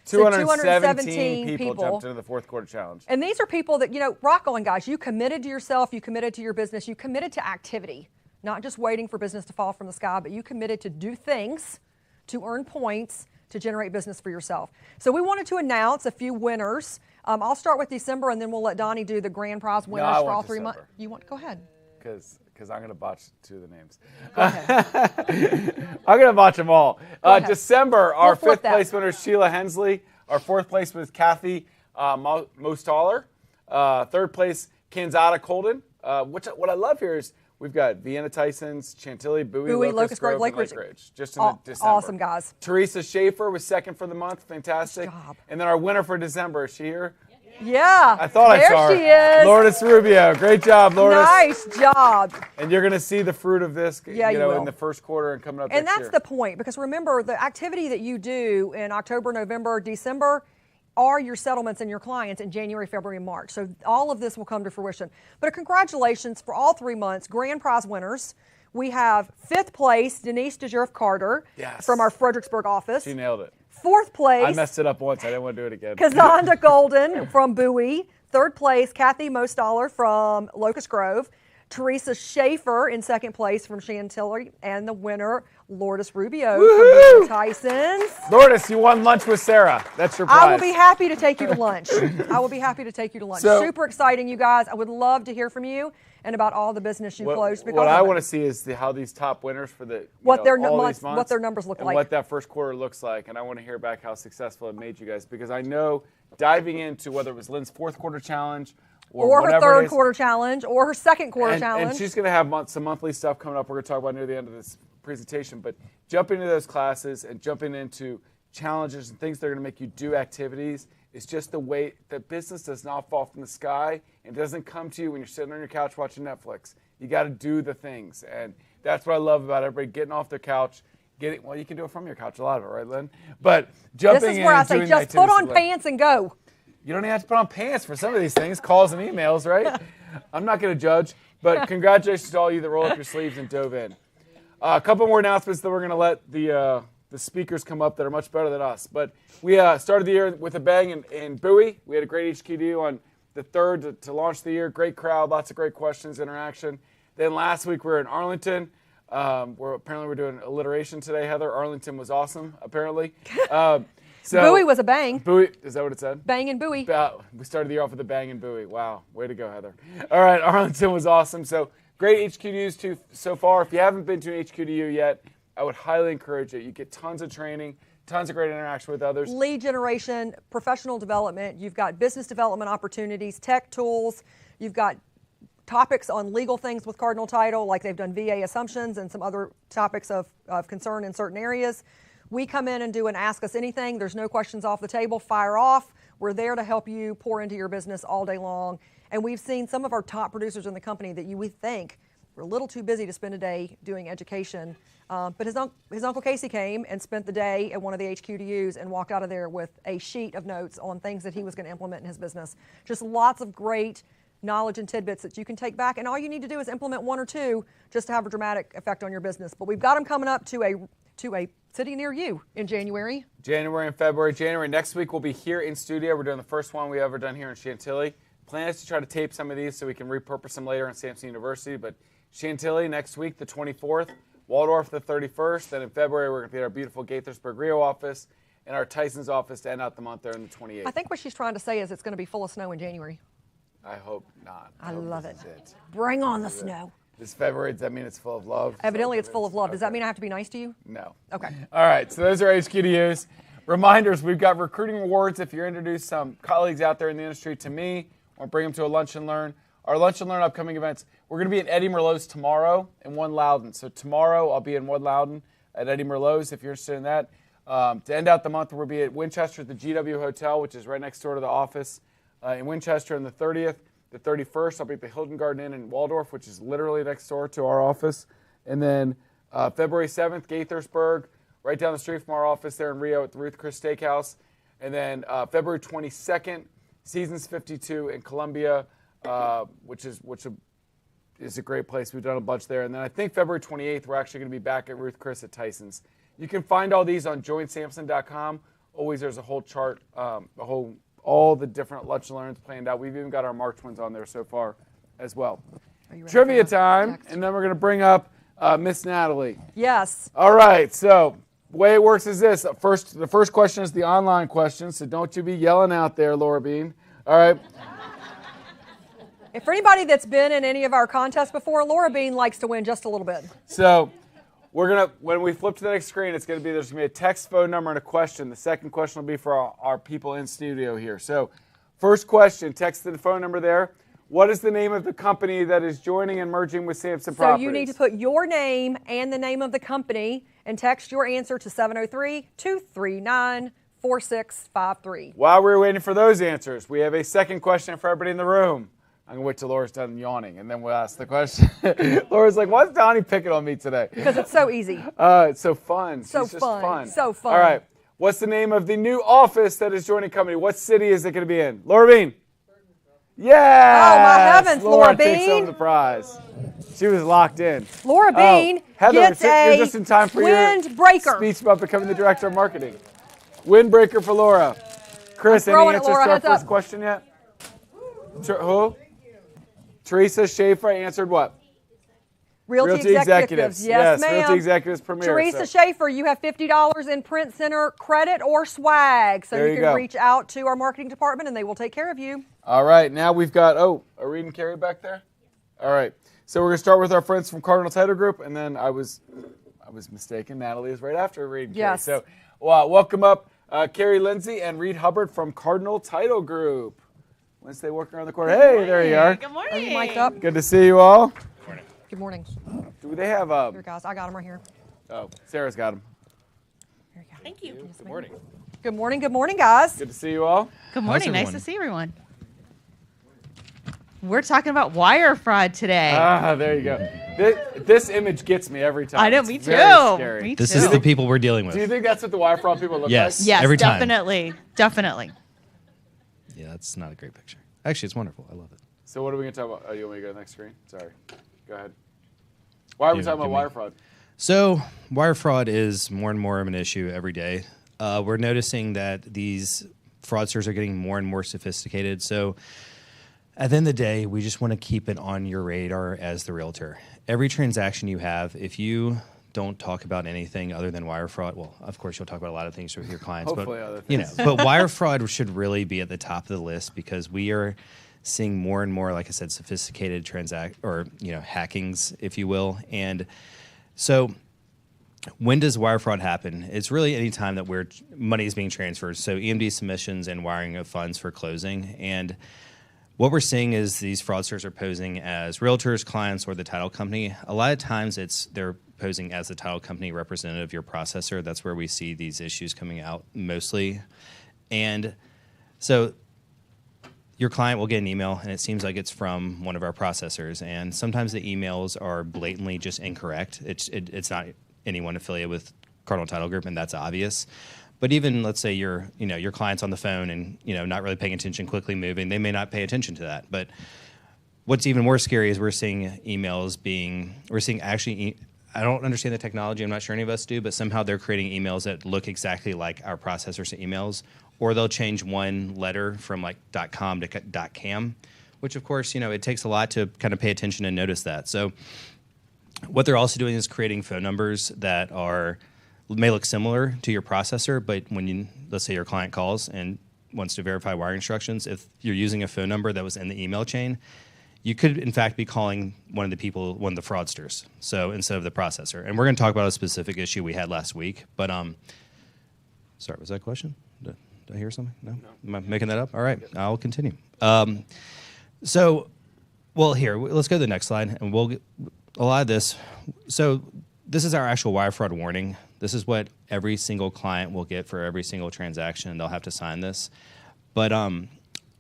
217 people jumped into the 4th quarter challenge. And these are people that, rock on, guys. You committed to yourself. You committed to your business. You committed to activity. Not just waiting for business to fall from the sky, but you committed to do things, to earn points, to generate business for yourself. So we wanted to announce a few winners. I'll start with December, and then we'll let Donnie do the grand prize winners for all 3 months. You want? Go ahead. Because I'm going to botch 2 of the names. Go ahead. I'm going to botch them all. ahead. December, our We'll flip 5th that. place winner is Sheila Hensley. Our 4th place was Kathy Mostaller. 3rd place, Kanzada Colden. What I love here is we've got Vienna Tysons, Chantilly, Bowie, Locust Grove, and Lake Ridge. Just in December. Awesome, guys. Teresa Schaefer was 2nd for the month. Fantastic. Good job. And then our winner for December, is she here? Yeah. I thought I saw her. There she is. Lourdes Rubio. Great job, Lourdes. Nice job. And you're going to see the fruit of this Yeah, you will. in the 1st quarter and coming up And next year. that's the point, because remember, the activity that you do in October, November, December are your settlements and your clients in January, February, and March. So all of this will come to fruition. But congratulations for all 3 months, grand prize winners. We have 5th place, Denise DeJerf-Carter from our Fredericksburg office. She nailed it. 4th place, I messed it up once. I didn't want to do it again. Kazonda Golden from Bowie. 3rd place, Kathy Mostaller from Locust Grove. Teresa Schaefer in second place from Chantilly, and the winner, Lourdes Rubio from Tyson's. Lourdes, you won lunch with Sarah. That's your prize. I will be happy to take you to lunch. I will be happy to take you to lunch. So, super exciting, you guys. I would love to hear from you and about all the business you closed. What I want to see is how these top winners for the what their numbers look and like, what that first quarter looks like, and I want to hear back how successful it made you guys, because I know diving into whether it was Lynn's fourth quarter challenge or her third quarter challenge or her second quarter challenge, and she's going to have some monthly stuff coming up. We're going to talk about near the end of this presentation, but jumping into those classes and jumping into challenges and things that are going to make you do activities. It's just the way that business does not fall from the sky and doesn't come to you when you're sitting on your couch watching Netflix. You got to do the things, and that's what I love about everybody getting off their couch. Well, you can do it from your couch, a lot of it, right, Lynn? But jumping in, this is where I say just put on pants and go. You don't even have to put on pants for some of these things, calls and emails, right? I'm not going to judge, but congratulations to all you that rolled up your sleeves and dove in. A couple more announcements that we're going to let the speakers come up that are much better than us. But we started the year with a bang in Bowie. We had a great HQD on the 3rd to launch the year. Great crowd, lots of great questions, interaction. Then last week we were in Arlington. Apparently we're doing alliteration today, Heather. Arlington was awesome, apparently. So Bowie was a bang. Bowie, is that what it said? Bang and Bowie. We started the year off with a bang and Bowie. Wow, way to go, Heather. All right, Arlington was awesome. So great HQDs so far. If you haven't been to an HQDU yet, I would highly encourage it. You get tons of training, tons of great interaction with others. Lead generation, professional development. You've got business development opportunities, tech tools. You've got topics on legal things with Cardinal Title, like they've done VA assumptions and some other topics of concern in certain areas. We come in and do an Ask Us Anything. There's no questions off the table. Fire off. We're there to help you pour into your business all day long. And we've seen some of our top producers in the company that we think were a little too busy to spend a day doing education. But his Uncle Casey came and spent the day at one of the HQDUs and walked out of there with a sheet of notes on things that he was going to implement in his business. Just lots of great knowledge and tidbits that you can take back. And all you need to do is implement one or two just to have a dramatic effect on your business. But we've got them coming up to a city near you in January. January and February. January next week we'll be here in studio. We're doing the first one we've ever done here in Chantilly. Plan is to try to tape some of these so we can repurpose them later in Samson University. But Chantilly next week, the 24th. Waldorf the 31st. Then in February we're going to be at our beautiful Gaithersburg Rio office and our Tyson's office to end out the month there on the 28th. I think what she's trying to say is it's going to be full of snow in January. I hope not. I love it. Bring on the snow. This February, does that mean it's full of love? Evidently it's full of love. Does that mean I have to be nice to you? No. Okay. All right, so those are HQDUs. Reminders, we've got recruiting rewards if you introduce some colleagues out there in the industry to me or bring them to a Lunch and Learn. Our Lunch and Learn upcoming events, we're going to be at Eddie Merlot's tomorrow and One Loudon. So tomorrow I'll be in One Loudon at Eddie Merlot's if you're interested in that. To end out the month, we'll be at Winchester at the GW Hotel, which is right next door to the office in Winchester on the 30th. The 31st, I'll be at the Hilton Garden Inn in Waldorf, which is literally next door to our office. And then February 7th, Gaithersburg, right down the street from our office there in Rio at the Ruth Chris Steakhouse. And then February 22nd, Seasons 52 in Columbia, which is a great place. We've done a bunch there. And then I think February 28th, we're actually going to be back at Ruth Chris at Tyson's. You can find all these on joinsamson.com. Always there's a whole chart, all the different Lunch and Learns planned out. We've even got our March ones on there so far as well. Trivia time, and then we're going to bring up Miss Natalie. Yes. All right, so the way it works is this. The first question is the online question, so don't you be yelling out there, Laura Bean. All right. If for anybody that's been in any of our contests before, Laura Bean likes to win just a little bit. So when we flip to the next screen, there's going to be a text, phone number, and a question. The second question will be for our people in studio here. So first question, text the phone number there. What is the name of the company that is joining and merging with Samson Properties? So you need to put your name and the name of the company and text your answer to 703-239-4653. While we're waiting for those answers, we have a second question for everybody in the room. I'm going to wait till Laura's done yawning, and then we'll ask the question. Laura's like, why's Donnie picking on me today? Because it's so easy. It's so fun. So She's just fun. So fun. All right. What's the name of the new office that is joining company? What city is it going to be in? Laura Bean. Yeah. Oh, my heavens, Laura Bean. Takes home the prize. She was locked in. Laura Bean Heather, gets you're just in time for your windbreaker speech about becoming the director of marketing. Windbreaker for Laura. Chris, any answers to our first question yet? Who? Teresa Schaefer answered what? Realty Executives. Yes, ma'am. Realty Executives Premier. Teresa Schaefer, you have $50 in Print Center credit or swag. So There you you can go. reach out to our marketing department and they will take care of you. All right, now we've got, are Reed and Carrie back there? All right, so we're going to start with our friends from Cardinal Title Group, and then I was mistaken. Natalie is right after Reed and Yes. Carrie. So welcome up Carrie Lindsay and Reed Hubbard from Cardinal Title Group. Wednesday working around the corner. Hey, there you are. Good morning. Are you mic'd up? Good to see you all. Good morning. Do they have, Here, guys. I got them right here. Sarah's got them. Here you go. Thank you. Good morning. Good morning. Good morning, guys. Good to see you all. Good morning. Nice to see everyone. We're talking about wire fraud today. There you go. This image gets me every time. I know, It's me too. very scary. Me This too. is the people we're dealing with. Do you think that's what the wire fraud people look Yes. like? Yes, every time. definitely. Yeah, that's not a great picture. Actually, it's wonderful. I love it. So what are we going to talk about? Oh, you want me to go to the next screen? Sorry. Go ahead. Why are we You talking about give me- wire fraud? So, wire fraud is more and more of an issue every day. We're noticing that these fraudsters are getting more and more sophisticated. So, at the end of the day, we just want to keep it on your radar as the realtor. Every transaction you have, if you don't talk about anything other than wire fraud, well, of course, you'll talk about a lot of things with your clients. Hopefully but, other you know, things. but wire fraud should really be at the top of the list because we are seeing more and more, like I said, sophisticated hackings, if you will. And so when does wire fraud happen? It's really any time that money is being transferred. So EMD submissions and wiring of funds for closing. And what we're seeing is these fraudsters are posing as realtors, clients, or the title company. A lot of times they're posing as the title company representative, your processor. That's where we see these issues coming out mostly. And so your client will get an email, and it seems like it's from one of our processors. And sometimes the emails are blatantly just incorrect. It's not anyone affiliated with Cardinal Title Group, and that's obvious. But even let's say your client's on the phone and not really paying attention, quickly moving, they may not pay attention to that. But what's even more scary is we're seeing I don't understand the technology. I'm not sure any of us do, but somehow they're creating emails that look exactly like our processor's emails, or they'll change one letter from like .com to .cam, which of course, it takes a lot to kind of pay attention and notice that. So what they're also doing is creating phone numbers that may look similar to your processor, but when let's say your client calls and wants to verify wiring instructions, if you're using a phone number that was in the email chain, you could, in fact, be calling one of the fraudsters, so instead of the processor. And we're going to talk about a specific issue we had last week. But, sorry, was that a question? Did I hear something? No? Am I making that up? All right, I'll continue. Here, let's go to the next slide, and we'll get a lot of this. So this is our actual wire fraud warning. This is what every single client will get for every single transaction. They'll have to sign this. But I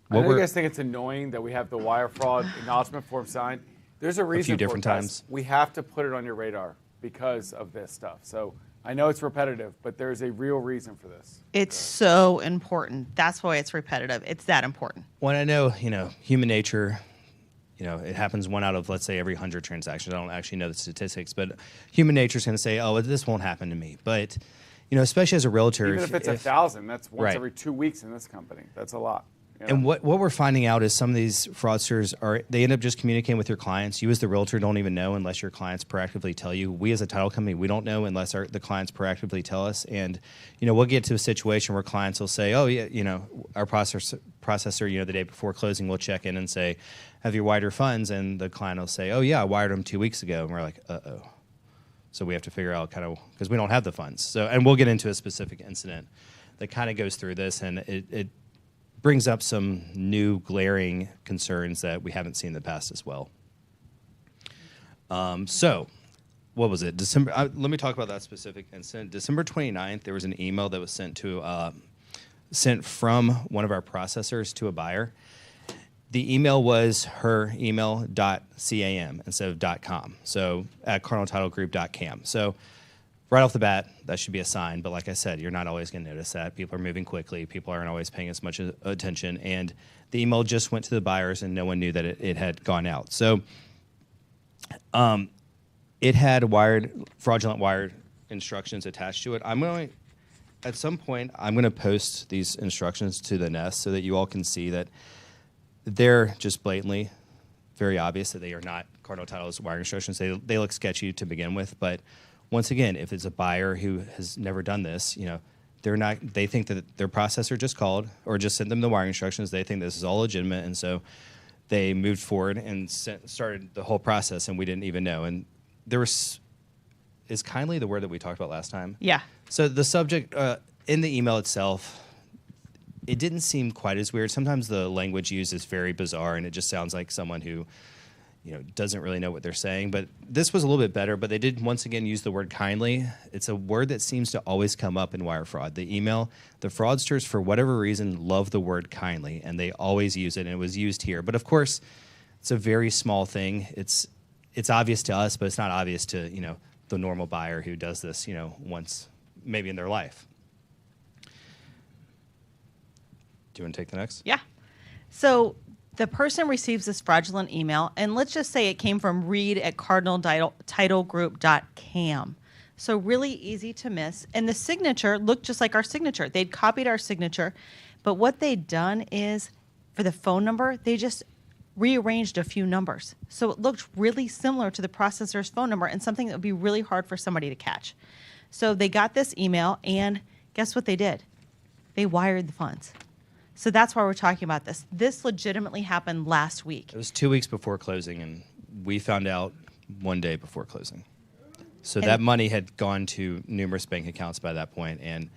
know you guys think it's annoying that we have the wire fraud acknowledgement form signed. There's a reason different for it, guys. times. We have to put it on your radar because of this stuff. So I know it's repetitive, but there's a real reason for this. It's so important. That's why it's repetitive. It's that important. When I know, human nature, it happens 1 out of, let's say, every 100 transactions. I don't actually know the statistics, but human nature is going to say, oh, this won't happen to me. But, especially as a realtor. Even if it's 1,000, that's once Right. every 2 weeks in this company. That's a lot. And what we're finding out is some of these fraudsters they end up just communicating with your clients. You as the realtor don't even know unless your clients proactively tell you. We as a title company, we don't know unless the clients proactively tell us. And, we'll get to a situation where clients will say, oh, yeah, our processor, the day before closing, will check in and say, have you wired your funds? And the client will say, oh, yeah, I wired them 2 weeks ago. And we're like, uh-oh. So we have to figure out because we don't have the funds. So, and we'll get into a specific incident that kind of goes through this, and it brings up some new glaring concerns that we haven't seen in the past as well. So, what was it? December. Let me talk about that specific incident. December 29th, there was an email that was sent from one of our processors to a buyer. The email was her email.cam instead of .com, so at cardinaltitlegroup.cam. So right off the bat, that should be a sign. But like I said, you're not always going to notice that. People are moving quickly. People aren't always paying as much attention. And the email just went to the buyers, and no one knew that it had gone out. So it had fraudulent wired instructions attached to it. At some point, I'm going to post these instructions to the Nest so that you all can see that they're just blatantly very obvious that they are not Cardinal Title's wiring instructions. They look sketchy to begin with, but once again, if it's a buyer who has never done this, they think that their processor just called or just sent them the wiring instructions. They think this is all legitimate, and so they moved forward and started the whole process, and we didn't even know. And there was, is kindly the word that we talked about last time? Yeah. So the subject in the email itself, it didn't seem quite as weird. Sometimes the language used is very bizarre, and it just sounds like someone who doesn't really know what they're saying. But this was a little bit better, but they did once again use the word kindly. It's a word that seems to always come up in wire fraud. The fraudsters, for whatever reason, love the word kindly, and they always use it, and it was used here. But of course, it's a very small thing. It's obvious to us, but it's not obvious to, the normal buyer who does this, once maybe in their life. Do you want to take the next? Yeah. So the person receives this fraudulent email, and let's just say it came from read@cardinaltitlegroup.cam. So really easy to miss. And the signature looked just like our signature. They'd copied our signature, but what they'd done is, for the phone number, they just rearranged a few numbers. So it looked really similar to the processor's phone number, and something that would be really hard for somebody to catch. So they got this email, and guess what they did? They wired the funds. So that's why we're talking about this. This legitimately happened last week. It was 2 weeks before closing, and we found out 1 day before closing. So that money had gone to numerous bank accounts by that point, and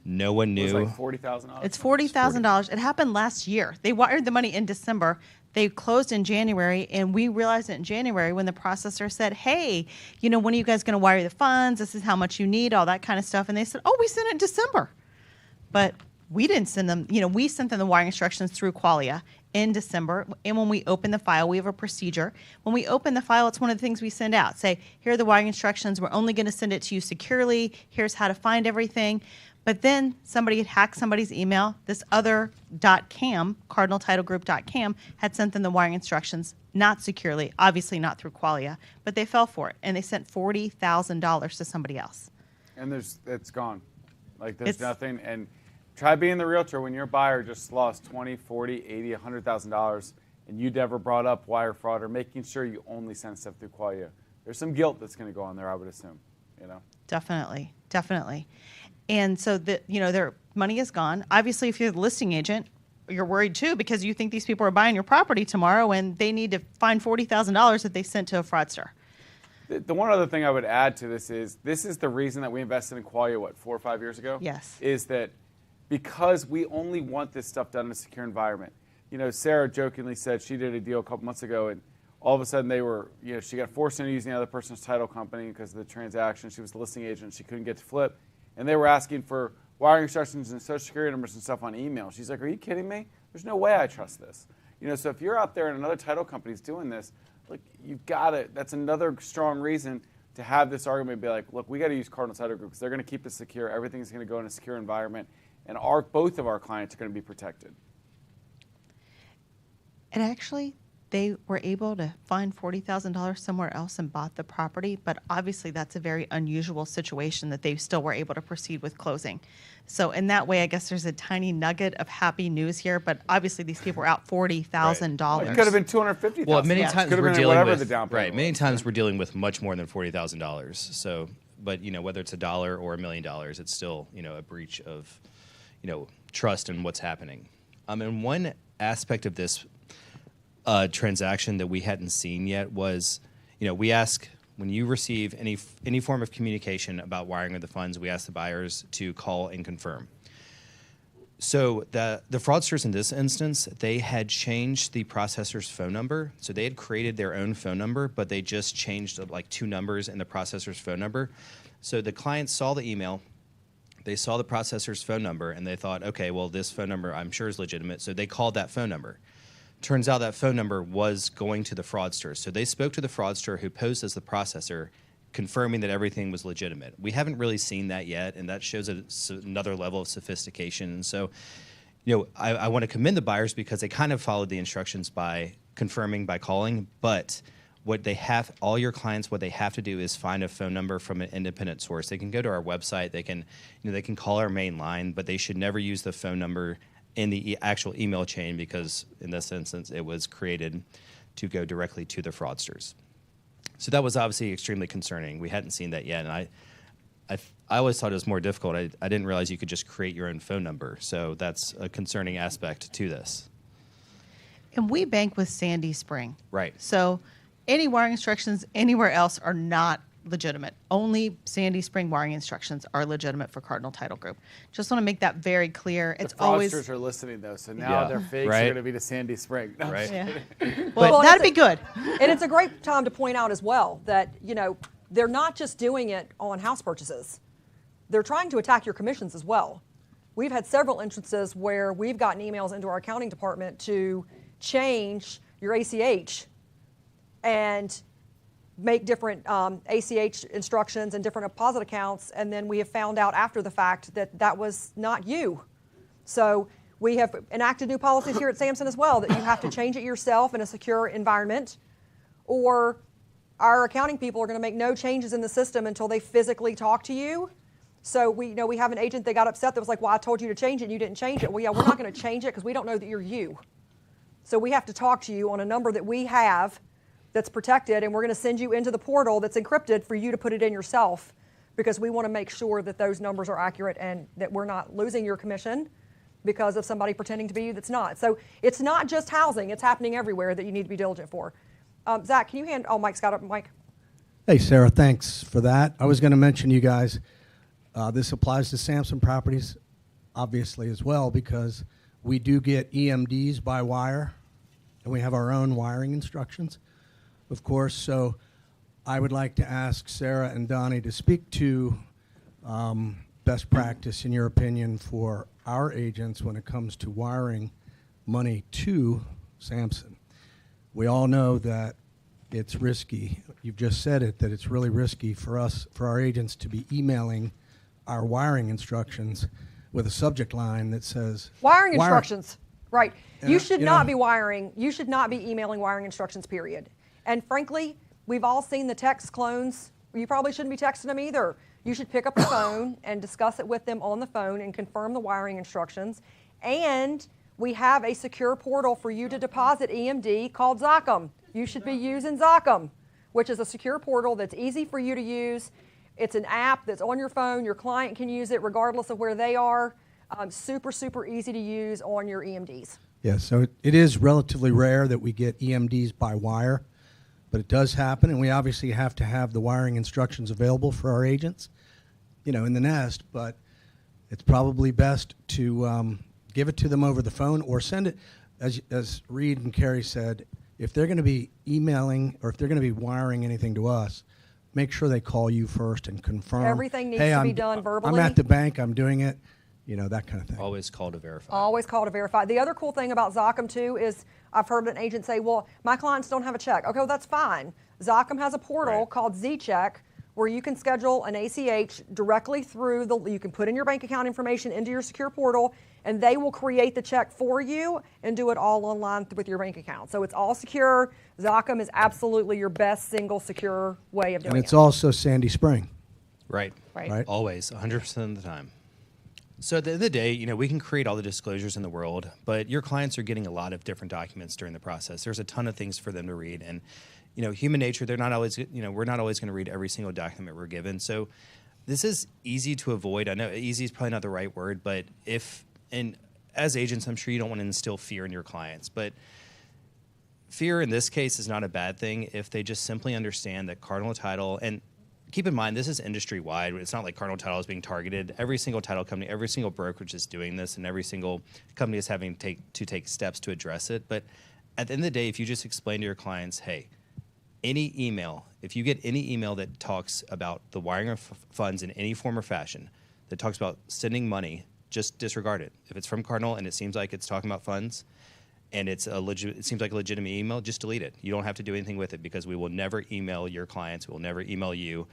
no one knew. It was like $40,000. It's $40,000. It happened last year. They wired the money in December. They closed in January, and we realized it in January when the processor said, hey, when are you guys going to wire the funds? This is how much you need, all that kind of stuff. And they said, oh, we sent it in December. But we didn't send them, we sent them the wiring instructions through Qualia in December. And when we open the file, we have a procedure. When we open the file, it's one of the things we send out. Say, here are the wiring instructions. We're only going to send it to you securely. Here's how to find everything. But then somebody had hacked somebody's email. This other .cam, cardinaltitlegroup.cam, had sent them the wiring instructions, not securely, obviously not through Qualia, but they fell for it. And they sent $40,000 to somebody else. And it's gone. Like there's nothing. And try being the realtor when your buyer just lost $20,000, $40,000, $80,000, $100,000, and you never brought up wire fraud or making sure you only send stuff through Qualia. There's some guilt that's going to go on there, I would assume. Definitely. And so their money is gone. Obviously, if you're the listing agent, you're worried too because you think these people are buying your property tomorrow and they need to find $40,000 that they sent to a fraudster. The one other thing I would add to this is the reason that we invested in Qualia, 4 or 5 years ago? Yes. Is that because we only want this stuff done in a secure environment. Sarah jokingly said she did a deal a couple months ago, and all of a sudden she got forced into using the other person's title company because of the transaction. She was the listing agent. She couldn't get to flip. And they were asking for wiring instructions and social security numbers and stuff on email. She's like, are you kidding me? There's no way I trust this. So if you're out there and another title company's doing this, look, you've got it. That's another strong reason to have this argument and be like, look, we got to use Cardinal Title Group because they're going to keep it secure. Everything's going to go in a secure environment. And both of our clients are going to be protected. And actually, they were able to find $40,000 somewhere else and bought the property, but obviously that's a very unusual situation that they still were able to proceed with closing. So in that way, I guess there's a tiny nugget of happy news here, but obviously these people were out $40,000. It could have been $250,000. Well, many times could have we're been dealing whatever with the down payment was. many times we're dealing with much more than $40,000. So, but whether it's $1 or $1 million, it's still a breach of trust in what's happening. And one aspect of this transaction that we hadn't seen yet was, we ask when you receive any form of communication about wiring of the funds, we ask the buyers to call and confirm. So the fraudsters in this instance, they had changed the processor's phone number. So they had created their own phone number, but they just changed like 2 numbers in the processor's phone number. So the client saw the email. They saw the processor's phone number, and they thought, okay, well, this phone number I'm sure is legitimate. So they called that phone number. Turns out that phone number was going to the fraudster. So they spoke to the fraudster who posed as the processor, confirming that everything was legitimate. We haven't really seen that yet, and that shows another level of sophistication. And so, I want to commend the buyers because they kind of followed the instructions by confirming by calling, but what they have, all your clients, what they have to do is find a phone number from an independent source. They can go to our website, they can call our main line, but they should never use the phone number in the actual email chain because in this instance it was created to go directly to the fraudsters. So that was obviously extremely concerning. We hadn't seen that yet, and I always thought it was more difficult. I didn't realize you could just create your own phone number. So that's a concerning aspect to this. And we bank with Sandy Spring. Right. So any wiring instructions anywhere else are not legitimate. Only Sandy Spring wiring instructions are legitimate for Cardinal Title Group. Just want to make that very clear. The It's always fraudsters are listening though, so now their fakes are Right. going to be to Sandy Spring. No, Right. yeah. Well, But and that'd it's be good. And it's a great time to point out as well that, they're not just doing it on house purchases. They're trying to attack your commissions as well. We've had several instances where we've gotten emails into our accounting department to change your ACH and make different ACH instructions and different deposit accounts, and then we have found out after the fact that that was not you. So we have enacted new policies here at Samson as well that you have to change it yourself in a secure environment, or our accounting people are going to make no changes in the system until they physically talk to you. So we have an agent that got upset that was like, well, I told you to change it and you didn't change it. Well, yeah, we're not going to change it because we don't know that you're you. So we have to talk to you on a number that we have that's protected, and we're going to send you into the portal that's encrypted for you to put it in yourself, because we want to make sure that those numbers are accurate and that we're not losing your commission because of somebody pretending to be you that's not. So it's not just housing. It's happening everywhere that you need to be diligent for. Zach, can you hand, Mike's got it, Mike. Hey, Sarah, thanks for that. I was going to mention, you guys, this applies to Samson Properties, obviously, as well, because we do get EMDs by wire, and we have our own wiring instructions, of course. So I would like to ask Sarah and Donnie to speak to best practice, in your opinion, for our agents when it comes to wiring money to Samson. We all know that it's risky. You've just said it, that it's really risky for us, for our agents to be emailing our wiring instructions with a subject line that says Wiring instructions, right. You Yeah, should you not know. be wiring, you should not be emailing wiring instructions, period. And frankly, we've all seen the text clones. You probably shouldn't be texting them either. You should pick up the phone and discuss it with them on the phone and confirm the wiring instructions. And we have a secure portal for you to deposit EMD called Zachem. You should be using Zachem, which is a secure portal that's easy for you to use. It's an app that's on your phone. Your client can use it regardless of where they are. Super, super easy to use on your EMDs. Yeah, so it is relatively rare that we get EMDs by wire, but it does happen, and we obviously have to have the wiring instructions available for our agents, in the nest, but it's probably best to give it to them over the phone or send it, as Reed and Carrie said, if they're going to be emailing or if they're going to be wiring anything to us, make sure they call you first and confirm. Everything needs hey, to be I'm- done verbally. I'm at the bank, I'm doing it, that kind of thing. Always call to verify. Always call to verify. The other cool thing about Zachem too is I've heard an agent say, well, my clients don't have a check. Okay, well, that's fine. Zachem has a portal Right. called Z-Check where you can schedule an ACH directly through you can put in your bank account information into your secure portal, and they will create the check for you and do it all online with your bank account. So it's all secure. Zachem is absolutely your best single secure way of doing And it's it. also Sandy Spring. Right. Right. Always, 100% of the time. So at the end of the day, we can create all the disclosures in the world, but your clients are getting a lot of different documents during the process. There's a ton of things for them to read, and human nature, they're not always, we're not always going to read every single document we're given. So this is easy to avoid. I know easy is probably not the right word, but as agents, I'm sure you don't want to instill fear in your clients, but fear in this case is not a bad thing if they just simply understand that Cardinal Title, and keep in mind, this is industry-wide. It's not like Cardinal Title is being targeted. Every single title company, every single brokerage is doing this, and every single company is having to take steps to address it. But at the end of the day, if you just explain to your clients, hey, if you get any email that talks about the wiring of funds in any form or fashion, that talks about sending money, just disregard it. If it's from Cardinal and it seems like it's talking about funds, and it seems like a legitimate email, just delete it. You don't have to do anything with it, because we will never email your clients. We will never email you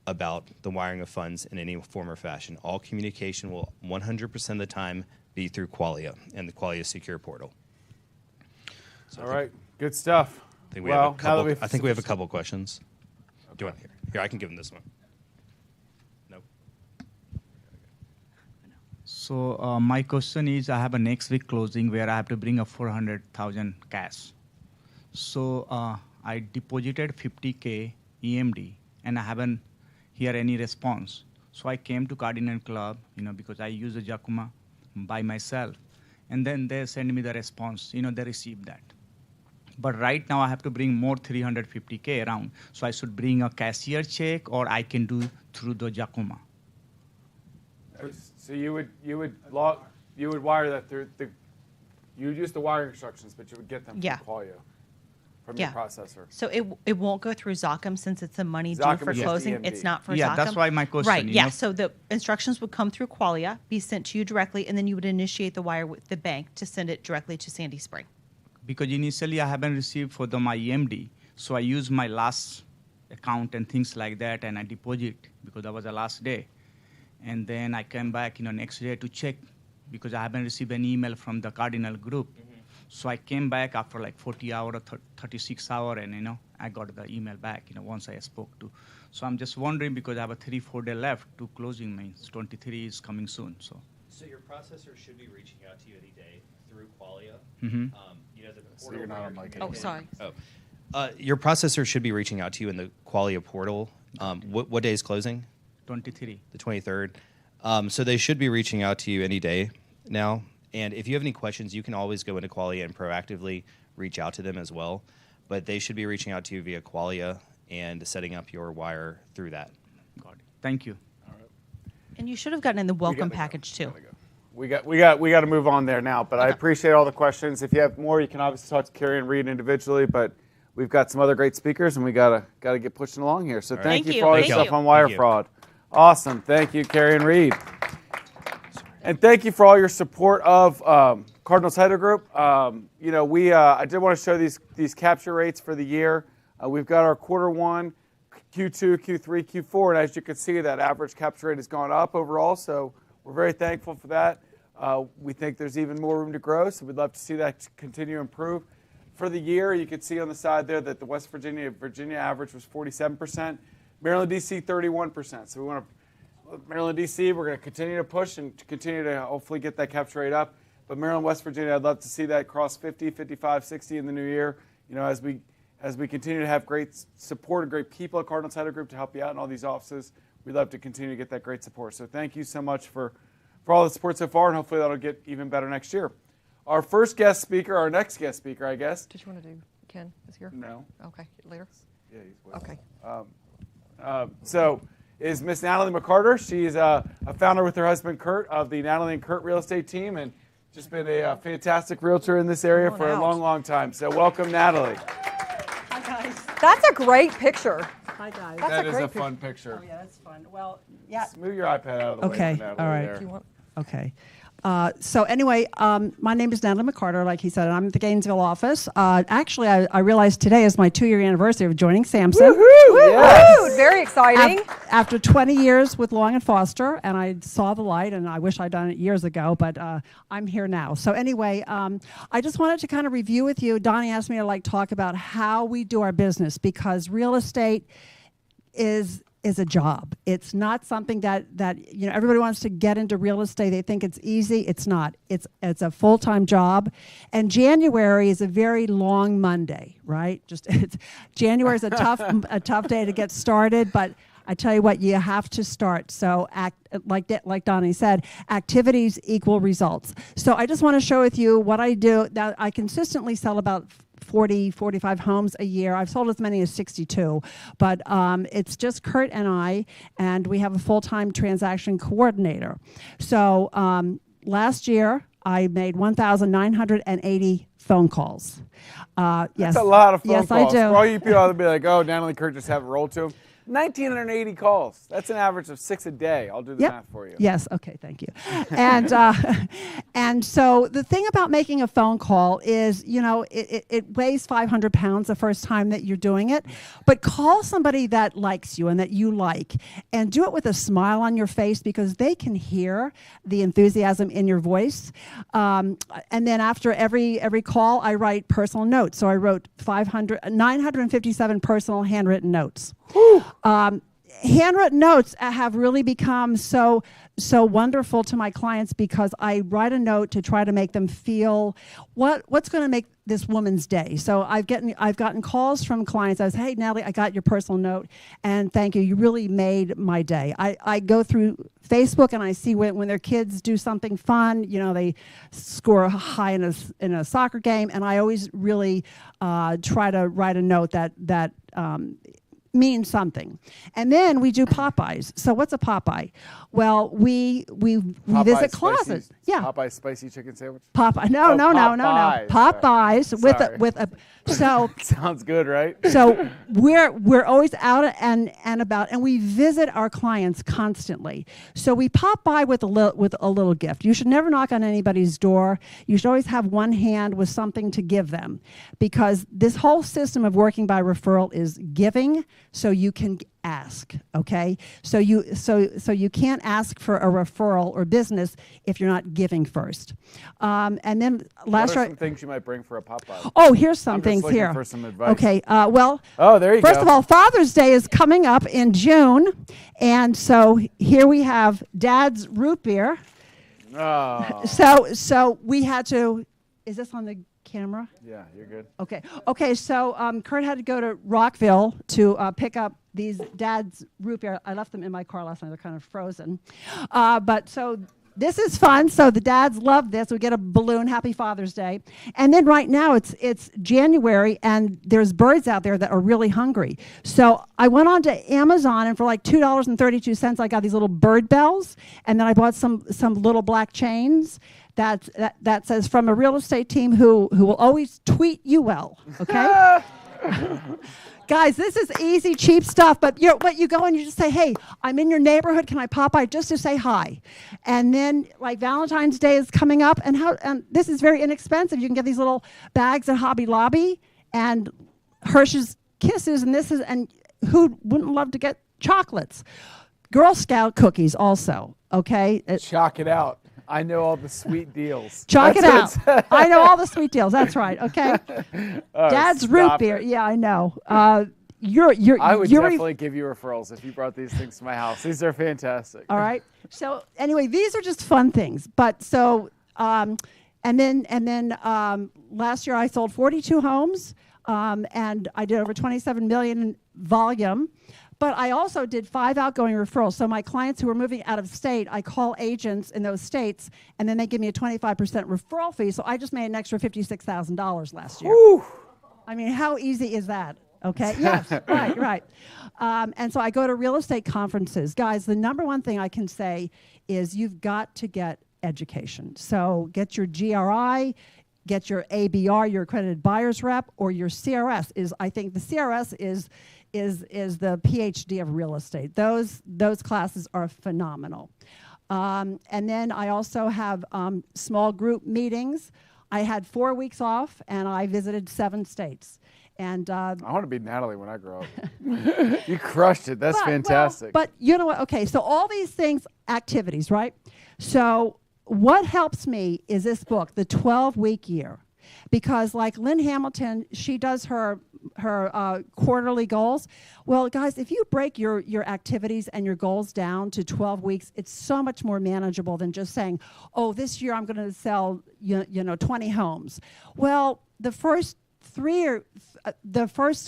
about the wiring of funds in any form or fashion. All communication will 100% of the time be through Qualia and the Qualia Secure Portal. So All right, good stuff. I think we have a couple. couple questions. Do you want here? I can give them this one. Nope. So my question is, I have a next week closing where I have to bring up 400,000 cash. So I deposited 50K EMD, and I haven't heard any response. So I came to Cardinal Club, because I use the Jacuma by myself, and then they send me the response. They received that. But right now I have to bring more 350K around. So I should bring a cashier check, or I can do through the Jacuma. So you would wire that through you would use the wiring instructions, but you would get them from Qualia, from your processor. So it won't go through Zachem since it's a money due Zachem for is just closing. EMD. It's not for Zachem. Yeah, that's why my question. Right, yeah. So the instructions would come through Qualia, be sent to you directly, and then you would initiate the wire with the bank to send it directly to Sandy Spring. Because initially I haven't received for my EMD, so I use my last account and things like that, and I deposit because that was the last day. And then I came back, next day to check because I haven't received an email from the Cardinal group. Mm-hmm. So I came back after like 40 hours or 36 hours, and I got the email back, once I spoke to. So I'm just wondering because I have a 3-4 days left to closing. Means 23 is coming soon. So your processor should be reaching out to you any day through Qualia. Mm-hmm. The so you're not on mic. Oh, sorry. Your processor should be reaching out to you in the Qualia portal. What day is closing? 23. The 23rd. So they should be reaching out to you any day now. And if you have any questions, you can always go into Qualia and proactively reach out to them as well. But they should be reaching out to you via Qualia and setting up your wire through that. Got it. Thank you. All right. And you should have gotten in the welcome package too. We got to move on there now. But I appreciate all the questions. If you have more, you can obviously talk to Carrie and Reed individually. But we've got some other great speakers, and we gotta get pushing along here. So thank you for all your stuff on wire fraud. Awesome. Thank you, Carrie and Reed. And thank you for all your support of Cardinal Title Group. I did want to show these capture rates for the year. We've got our Q1, Q2, Q3, Q4, and as you can see, that average capture rate has gone up overall. So we're very thankful for that. We think there's even more room to grow, so we'd love to see that continue to improve. For the year, you can see on the side there that the West Virginia average was 47%, Maryland, D.C. 31%. So we want to. Maryland, D.C., we're going to continue to push and continue to hopefully get that capture rate up. But Maryland, West Virginia, I'd love to see that cross 50, 55, 60 in the new year. As we continue to have great support and great people at Cardinal Title Group to help you out in all these offices, we'd love to continue to get that great support. So thank you so much for all the support so far, and hopefully that'll get even better next year. Our next guest speaker, I guess. Did you want to do Ken is here? No. Okay, later. Yeah, he's with Okay. So is Miss Natalie Mcarter. She's a founder with her husband Kurt of the Natalie and Kurt real estate team, and just been a fantastic realtor in this area for a long, long time. So welcome, Natalie. Hi, guys. That's a great picture. Hi, guys. That is a fun picture. Oh, yeah, that's fun. Well, yeah. Just move your iPad out of the way. Okay, For Natalie all right. there. Do you want? Okay. So anyway, my name is Natalie Mcarter, like he said, and I'm at the Gainesville office. Actually, I realized today is my 2-year anniversary of joining Samson. Woo-hoo! Yes. Very exciting. After 20 years with Long and Foster, and I saw the light, and I wish I'd done it years ago, but I'm here now. So anyway, I just wanted to kind of review with you. Donnie asked me to talk about how we do our business, because real estate is a job. It's not something that everybody wants to get into real estate. They think it's easy. It's not. It's a full-time job. And January is a very long Monday, right? January is a tough day to get started, but I tell you what, you have to start. So like Donnie said, activities equal results. So I just want to share with you what I do. Now, I consistently sell about 45 homes a year. I've sold as many as 62, but it's just Kurt and I, and we have a full-time transaction coordinator. So last year, I made 1,980 phone calls. Yes. That's a lot of phone calls. Yes, I do. For all you people that'll be like, oh, Natalie and Kurt just have it rolled to them. 1,980 calls. That's an average of 6 a day. I'll do the math for you. Yes. Okay. Thank you. And and so the thing about making a phone call is, it weighs 500 pounds the first time that you're doing it, but call somebody that likes you and that you like, and do it with a smile on your face, because they can hear the enthusiasm in your voice. And then after every call, I write personal notes. So I wrote 957 personal handwritten notes. handwritten notes have really become so wonderful to my clients because I write a note to try to make them feel what's going to make this woman's day. So I've gotten calls from clients. I was, hey, Natalie, I got your personal note, and thank you. You really made my day. I go through Facebook and I see when their kids do something fun. You know, they score high in a soccer game, and I always really try to write a note that means something. And then we do Popeyes. So what's a Popeye? Well, we visit closets. Yeah. Popeye spicy chicken sandwich. Popeye. No. Popeyes with a so sounds good, right? So we're always out and about, and we visit our clients constantly. So we pop by with a little gift. You should never knock on anybody's door. You should always have one hand with something to give them, because this whole system of working by referral is giving, so you can ask. Okay, so you can't ask for a referral or business if you're not giving first. And then last what are some things you might bring for a Popeye? Oh, here's some I'm things just looking here. for some advice. Okay, well, oh, there you go. First of all, Father's Day is coming up in June, and so here we have Dad's root beer. Oh. So we had to. Is this on the camera? Yeah, you're good. Okay. So Kurt had to go to Rockville to pick up these Dad's root beer. I left them in my car last night. They're kind of frozen. But so this is fun. So the dads love this. We get a balloon. Happy Father's Day. And then right now it's January, and there's birds out there that are really hungry. So I went on to Amazon, and for like $2.32, I got these little bird bells. And then I bought some little black chains that says, from a real estate team who will always tweet you well. Okay. Guys, this is easy, cheap stuff, but you go and you just say, hey, I'm in your neighborhood, can I pop by just to say hi? And then, like, Valentine's Day is coming up, and this is very inexpensive. You can get these little bags at Hobby Lobby and Hershey's Kisses, and who wouldn't love to get chocolates? Girl Scout cookies also, okay? Chalk it out. I know all the sweet deals. Chalk it out. I know all the sweet deals. That's right. Okay. Oh, Dad's root beer. Yeah, I know. I would definitely give you referrals if you brought these things to my house. These are fantastic. All right. So anyway, these are just fun things. But so and then last year I sold 42 homes, and I did over 27 million in volume. But I also did 5 outgoing referrals. So my clients who are moving out of state, I call agents in those states, and then they give me a 25% referral fee. So I just made an extra $56,000 last year. Woo. I mean, how easy is that? Okay. Yes. Right. And so I go to real estate conferences. Guys, the number one thing I can say is you've got to get education. So get your GRI, get your ABR, your accredited buyer's rep, or your CRS. I think the CRS is the PhD of real estate. Those classes are phenomenal. And then I also have small group meetings. I had 4 weeks off, and I visited 7 states. And I want to be Natalie when I grow up. You crushed it. That's fantastic. But you know what? Okay, so all these things, activities, right? So what helps me is this book, The 12-Week Year. Because like Lynn Hamilton, she does her quarterly goals. Well, guys, if you break your activities and your goals down to 12 weeks, it's so much more manageable than just saying, oh, this year I'm going to sell 20 homes. Well, the first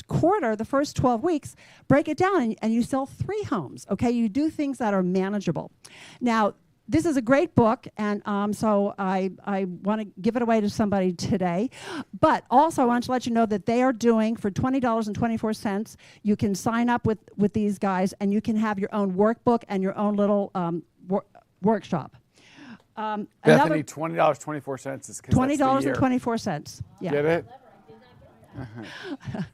quarter, the first 12 weeks, break it down and you sell 3 homes. Okay, you do things that are manageable. Now, this is a great book, and so I want to give it away to somebody today. But also, I want to let you know that they are doing, for $20.24, you can sign up with these guys, and you can have your own workbook and your own little workshop. Bethany, $20.24 is $20.24. Yeah. Get it?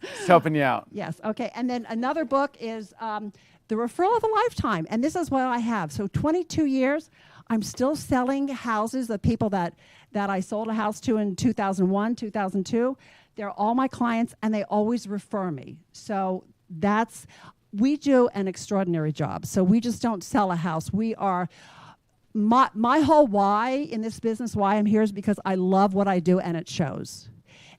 It's helping you out. Yes. Okay. And then another book is The Referral of a Lifetime, and this is what I have. So 22 years, I'm still selling houses of people that I sold a house to in 2001, 2002. They're all my clients, and they always refer me. So we do an extraordinary job. So we just don't sell a house. We are, my whole why in this business, why I'm here, is because I love what I do, and it shows.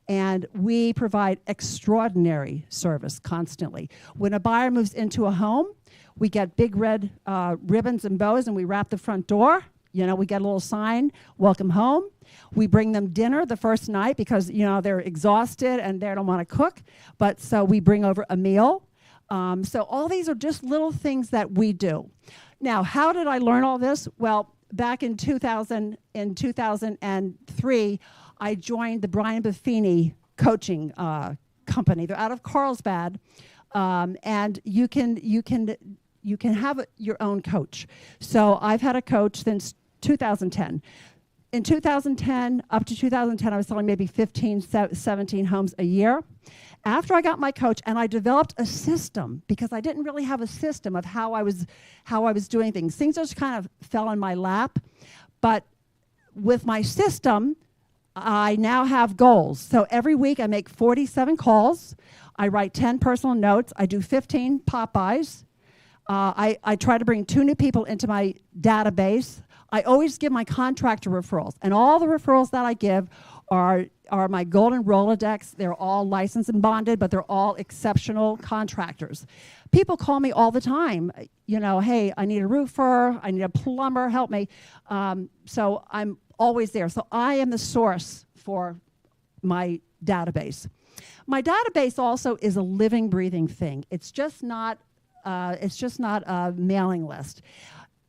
And we provide extraordinary service constantly. When a buyer moves into a home, We get big red ribbons and bows, and we wrap the front door. You know, we get a little sign, welcome home. We bring them dinner the first night because, you know, they're exhausted and they don't want to cook. But so we bring over a meal. So all these are just little things that we do. Now, how did I learn all this? Well, back in 2003, I joined the Brian Buffini coaching company. They're out of Carlsbad, and you can have your own coach. So I've had a coach since 2010. In 2010, up to 2010, I was selling maybe 15, 17 homes a year. After I got my coach, and I developed a system because I didn't really have a system of how I was doing things. Things just kind of fell in my lap. But with my system, I now have goals. So every week I make 47 calls. I write 10 personal notes. I do 15 pop-bys. I try to bring 2 new people into my database. I always give my contractor referrals, and all the referrals that I give are my golden Rolodex. They're all licensed and bonded, but they're all exceptional contractors. People call me all the time, you know, hey, I need a roofer, I need a plumber, help me. So I'm always there. So I am the source for my database. My database also is a living, breathing thing. It's just not a mailing list.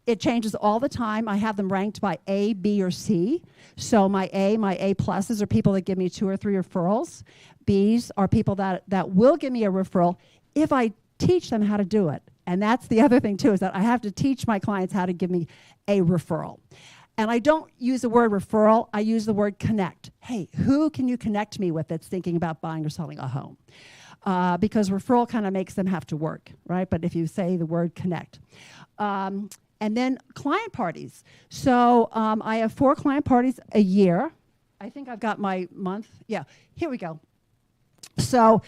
It changes all the time. I have them ranked by A, B, or C. So my A pluses are people that give me 2 or 3 referrals. Bs are people that will give me a referral if I teach them how to do it. And that's the other thing too, is that I have to teach my clients how to give me a referral. And I don't use the word referral, I use the word connect. Hey, who can you connect me with that's thinking about buying or selling a home? Because referral kind of makes them have to work, right? But if you say the word connect. And then client parties. So I have 4 client parties a year. I think I've got my month. Yeah, here we go. So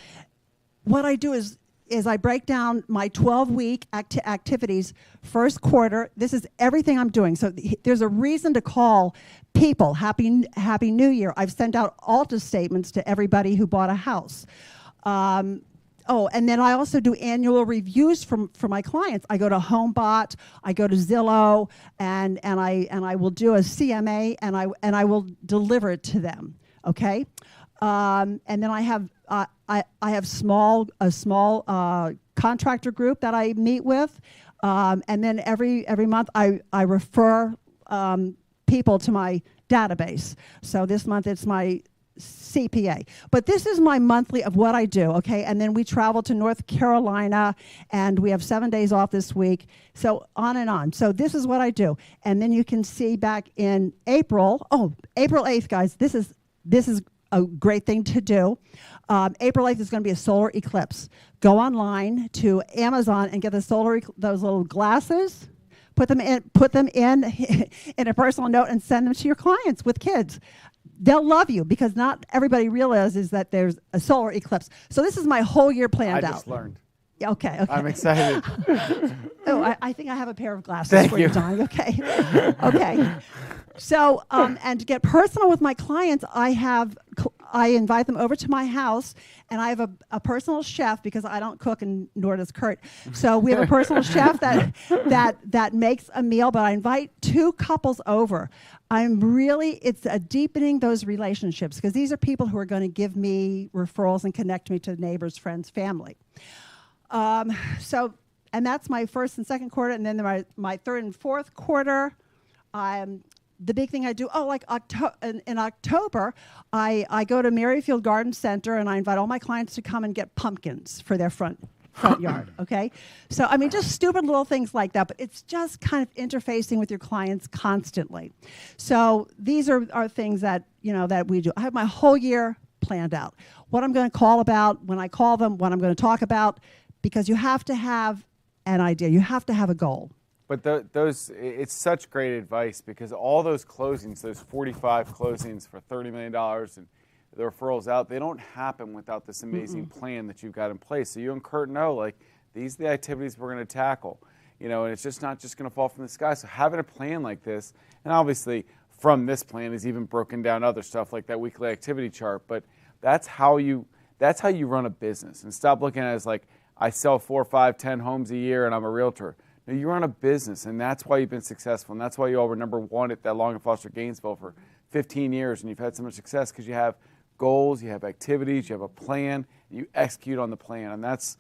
what I do is I break down my 12-week activities, first quarter. This is everything I'm doing. So there's a reason to call people Happy New Year. I've sent out Alta statements to everybody who bought a house. And then I also do annual reviews for my clients. I go to HomeBot, I go to Zillow, and I will do a CMA, and I will deliver it to them. Okay, and then I have a small contractor group that I meet with, and then every month I refer people to my database. So this month it's my CPA. But this is my monthly of what I do, okay? And then we travel to North Carolina, and we have 7 days off this week, so on and on. So this is what I do. And then you can see back in April, April 8th, guys, this is a great thing to do. April 8th is going to be a solar eclipse. Go online to Amazon and get those little glasses, put them in in a personal note, and send them to your clients with kids. They'll love you because not everybody realizes that there's a solar eclipse. So this is my whole year planned out. I just learned. Yeah, okay. I'm excited. I think I have a pair of glasses for you, Donnie. Okay. Okay. So, and to get personal with my clients, I invite them over to my house, and I have a personal chef because I don't cook, and nor does Kurt. So we have a personal chef that makes a meal, but I invite 2 couples over. It's deepening those relationships because these are people who are going to give me referrals and connect me to neighbors, friends, family. And that's my first and second quarter, and then my third and fourth quarter. The big thing I do, in October, I go to Merrifield Garden Center, and I invite all my clients to come and get pumpkins for their front yard, okay? So, I mean, just stupid little things like that, but it's just kind of interfacing with your clients constantly. So these are things that, that we do. I have my whole year planned out. What I'm going to call about, when I call them, what I'm going to talk about, because you have to have an idea. You have to have a goal. But it's such great advice because all those closings, those 45 closings for $30 million and the referrals out, they don't happen without this amazing plan that you've got in place. So you and Kurt know, these are the activities we're going to tackle, and it's just not just going to fall from the sky. So having a plan like this, and obviously from this plan is even broken down other stuff like that weekly activity chart, but that's how you run a business, and stop looking at it as I sell 4, 5, 10 homes a year and I'm a realtor. No, you run a business, and that's why you've been successful, and that's why you all were #1 at that Long and Foster Gainesville for 15 years, and you've had so much success because you have goals, you have activities, you have a plan, and you execute on the plan, and that's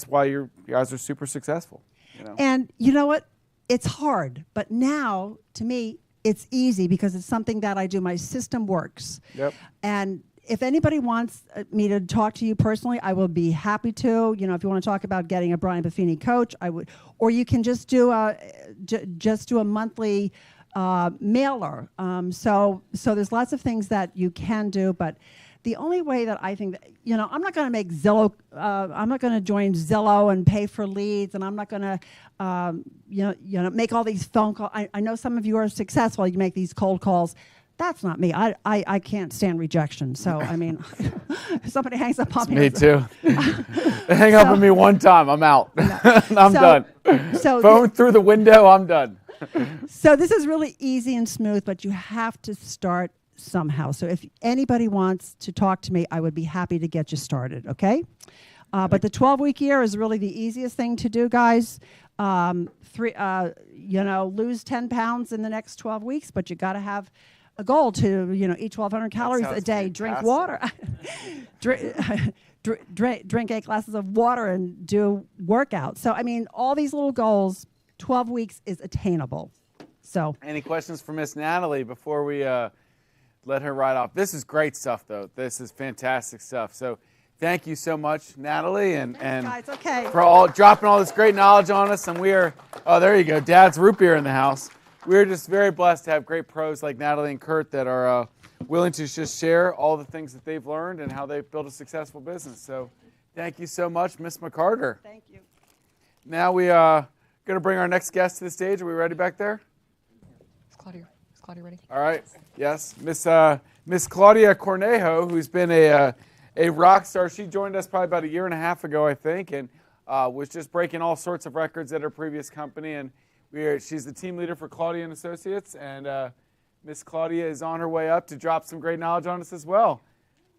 why you guys are super successful. You know? And you know what? It's hard, but now, to me, it's easy because it's something that I do. My system works. Yep. And if anybody wants me to talk to you personally, I will be happy to. You know, if you want to talk about getting a Brian Buffini coach, I would. Or you can just do a monthly mailer. So there's lots of things that you can do, but the only way that I think that, you know, I'm not going to make Zillow, I'm not going to join Zillow and pay for leads, and I'm not going to, you know, make all these phone calls. I know some of you are successful. You make these cold calls. That's not me. I can't stand rejection. So, I mean, if somebody hangs up on me. Me too. They hang up on me one time, I'm out. I'm done. So Phone through the window, I'm done. So this is really easy and smooth, but you have to start somehow. So if anybody wants to talk to me, I would be happy to get you started, okay? But the 12-week year is really the easiest thing to do, guys. You know, lose 10 pounds in the next 12 weeks, but you got to have a goal to, you know, eat 1,200 calories a day, fantastic. drink water, drink 8 glasses of water, and do workouts. So, I mean, all these little goals, 12 weeks is attainable. So, any questions for Miss Natalie before we let her ride off? This is great stuff, though. This is fantastic stuff. So thank you so much, Natalie, and guys, okay. for all dropping all this great knowledge on us. And we are, oh, there you go, Dad's root beer in the house. We're just very blessed to have great pros like Natalie and Kurt that are willing to just share all the things that they've learned and how they've built a successful business. So thank you so much, Miss Mcarter. Thank you. Now we are going to bring our next guest to the stage. Are we ready back there? Is Claudia ready? All right. Yes, Miss Claudia Coro, who's been a rock star. She joined us probably about 1.5 years ago, I think, and was just breaking all sorts of records at her previous company. And she's the team leader for Claudia and Associates. And Miss Claudia is on her way up to drop some great knowledge on us as well.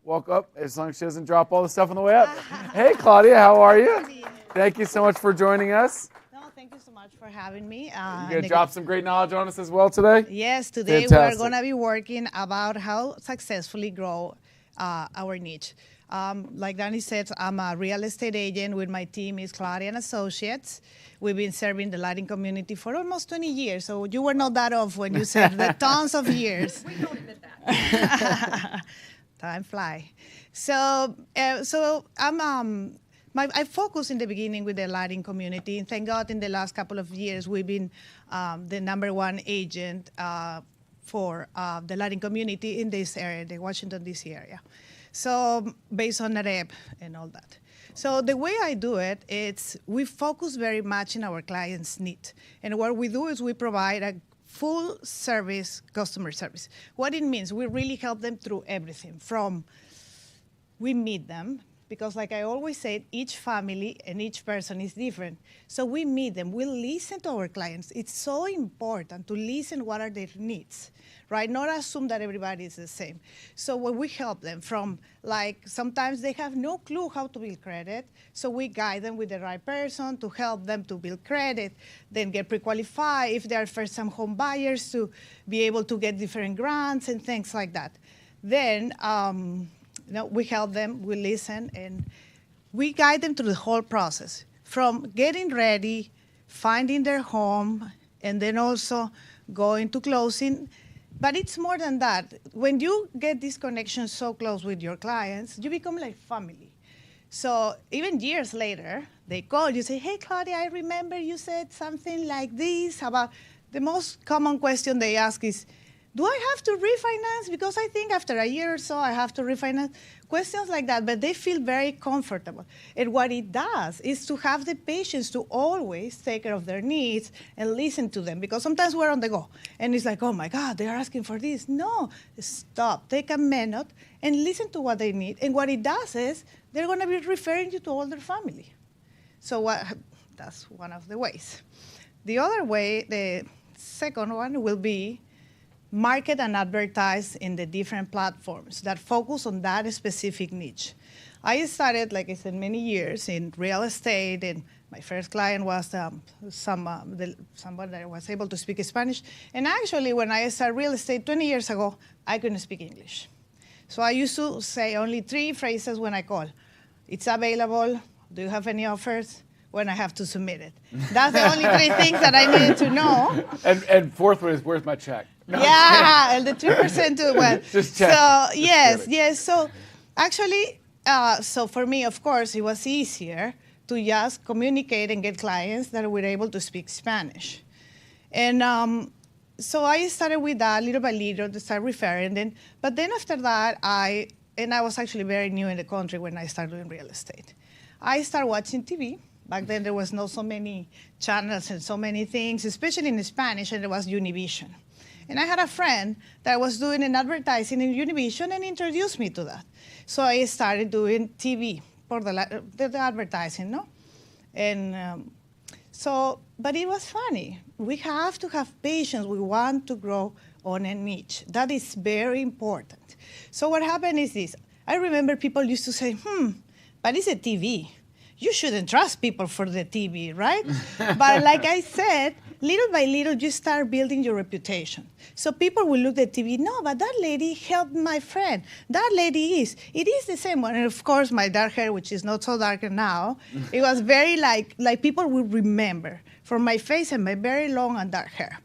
Welcome up, as long as she doesn't drop all the stuff on the way up. Hey, Claudia, how are you? Thank you so much for joining us. Thank you so much for having me. You're going to drop some great knowledge on us as well today? Yes, today Fantastic. we're going to be working about how successfully grow our niche. Like Danny said, I'm a real estate agent with my team is Claudia and Associates. We've been serving the Latin community for almost 20 years, so you were not that off when you said the tons of years. We don't admit that. Time fly. So I'm I focused in the beginning with the Latin community, and thank God in the last couple of years we've been the #1 agent for the Latin community in this area, the Washington, D.C. area. So based on the rep and all that. So the way I do it, we focus very much in our clients' need. And what we do is we provide a full service, customer service. What it means, we really help them through everything from we meet them, because like I always say, each family and each person is different. So we meet them, we listen to our clients. It's so important to listen what are their needs, right? Not assume that everybody is the same. So when we help them from, like, sometimes they have no clue how to build credit, so we guide them with the right person to help them to build credit, then get pre-qualified if they are first-time home buyers to be able to get different grants and things like that. Then, we help them, we listen, and we guide them through the whole process, from getting ready, finding their home, and then also going to closing. But it's more than that. When you get this connection so close with your clients, you become like family. So even years later, they call you, say, hey, Claudia, I remember you said something like this about, the most common question they ask is, do I have to refinance? Because I think after a year or so, I have to refinance. Questions like that, but they feel very comfortable. And what it does is to have the patience to always take care of their needs and listen to them. Because sometimes we're on the go. And it's like, oh my God, they're asking for this. No, stop, take a minute and listen to what they need. And what it does is they're gonna be referring you to all their family. So that's one of the ways. The other way, the second one will be market and advertise in the different platforms that focus on that specific niche. I started, like I said, many years in real estate, and my first client was somebody that was able to speak Spanish. And actually, when I started real estate 20 years ago, I couldn't speak English. So I used to say only 3 phrases when I call. It's available. Do you have any offers? When I have to submit it. That's the only 3 things that I needed to know. And fourth one is, where's my check? No, yeah, and the 2% too. Well, just check. So yes. So actually, so for me, of course, it was easier to just communicate and get clients that were able to speak Spanish. And so I started with that little by little to start referring. But then after that, I was actually very new in the country when I started doing real estate. I started watching TV. Back then, there was not so many channels and so many things, especially in Spanish, and there was Univision. And I had a friend that was doing an advertising in Univision and introduced me to that. So I started doing TV for the advertising, no? And but it was funny. We have to have patience. We want to grow on a niche. That is very important. So what happened is this. I remember people used to say, but it's a TV. You shouldn't trust people for the TV, right? But like I said, little by little, you start building your reputation. So people will look at TV, no, but that lady helped my friend. That lady it is the same one. And of course, my dark hair, which is not so dark now, it was very like people will remember from my face and my very long and dark hair.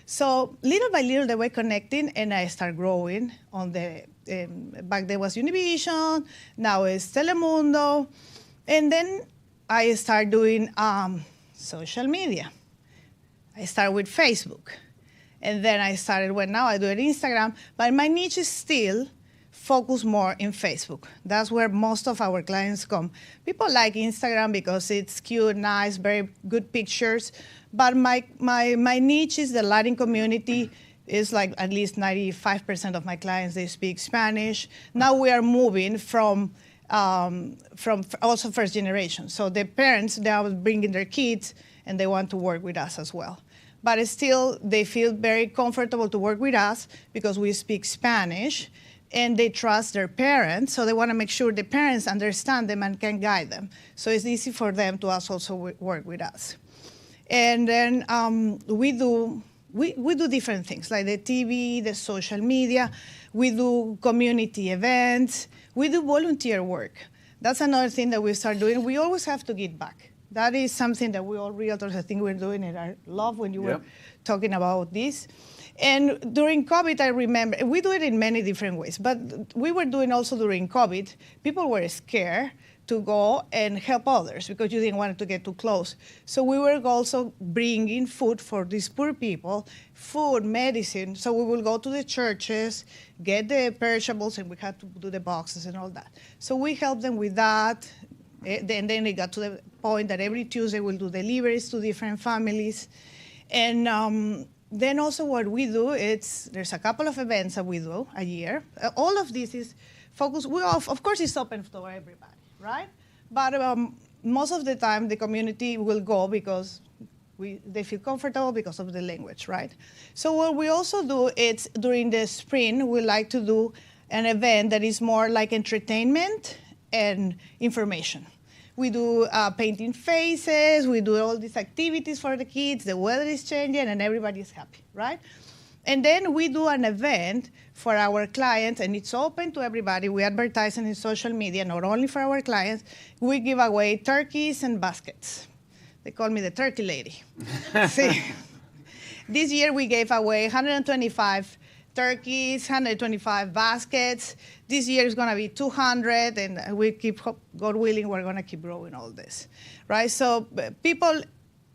So little by little, they were connecting, and I started growing on back then was Univision, now it's Telemundo. And then I started doing social media. I started with Facebook. And then I started, now I do it Instagram, but my niche is still focused more in Facebook. That's where most of our clients come. People like Instagram because it's cute, nice, very good pictures. But my niche is the Latin community. Is like at least 95% of my clients, they speak Spanish. Now we are moving from also first generation. So the parents, they are bringing their kids and they want to work with us as well. But still, they feel very comfortable to work with us because we speak Spanish and they trust their parents. So they want to make sure the parents understand them and can guide them. So it's easy for them to also work with us. And then we do different things like the TV, the social media. We do community events. We do volunteer work. That's another thing that we start doing. We always have to give back. That is something that we all realtors, I think we're doing it. I love when you were talking about this. And during COVID, I remember, we do it in many different ways, but we were doing also during COVID, people were scared to go and help others because you didn't want to get too close. So we were also bringing food for these poor people, food, medicine. So we will go to the churches, get the perishables, and we had to do the boxes and all that. So we helped them with that. And then it got to the point that every Tuesday we'll do deliveries to different families. And then also what we do, there's a couple of events that we do a year. All of this is focused, of course it's open to everybody, right? But most of the time the community will go because they feel comfortable because of the language, right? So what we also do is during the spring, we like to do an event that is more like entertainment and information. We do painting faces, we do all these activities for the kids, the weather is changing and everybody is happy, right? And then we do an event for our clients and it's open to everybody. We advertise in social media, not only for our clients. We give away turkeys and baskets. They call me the turkey lady. See, this year we gave away 125 turkeys, 125 baskets. This year is going to be 200, and we keep, God willing, we're going to keep growing all this, right? So people,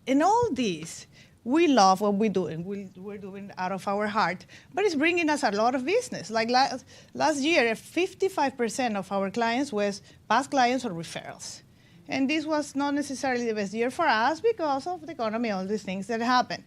in all this, we love what we're doing. We're doing out of our heart, but it's bringing us a lot of business. Like last year, 55% of our clients was past clients or referrals. And this was not necessarily the best year for us because of the economy, all these things that happen.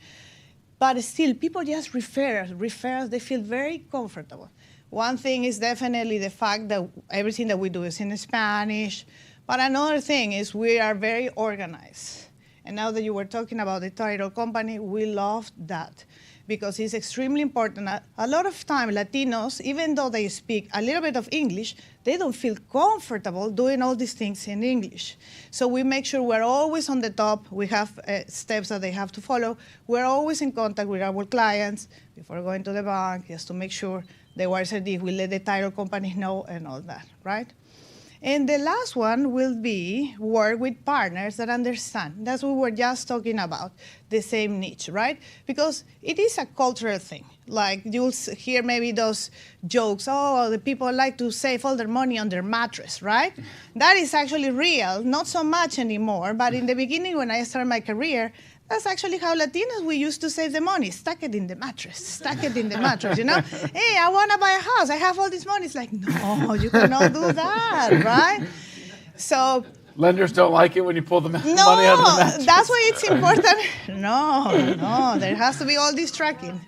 But still, people just refer us. They feel very comfortable. One thing is definitely the fact that everything that we do is in Spanish. But another thing is we are very organized. And now that you were talking about the title company, we love that. because it's extremely important. A lot of time, Latinos, even though they speak a little bit of English, they don't feel comfortable doing all these things in English. So we make sure we're always on the top. We have steps that they have to follow. We're always in contact with our clients before going to the bank, just to make sure the wires are deep. We let the title companies know and all that, right? And the last one will be work with partners that understand. That's what we were just talking about, the same niche, right? Because it is a cultural thing. Like you'll hear maybe those jokes, oh, the people like to save all their money on their mattress, right? That is actually real, not so much anymore, but in the beginning when I started my career, that's actually how Latinos, we used to save the money. Stack it in the mattress. Stack it in the mattress, you know? Hey, I want to buy a house. I have all this money. It's like, no, you cannot do that, right? So Lenders don't like it when you pull the money out of the mattress. That's why it's important. No, there has to be all this tracking,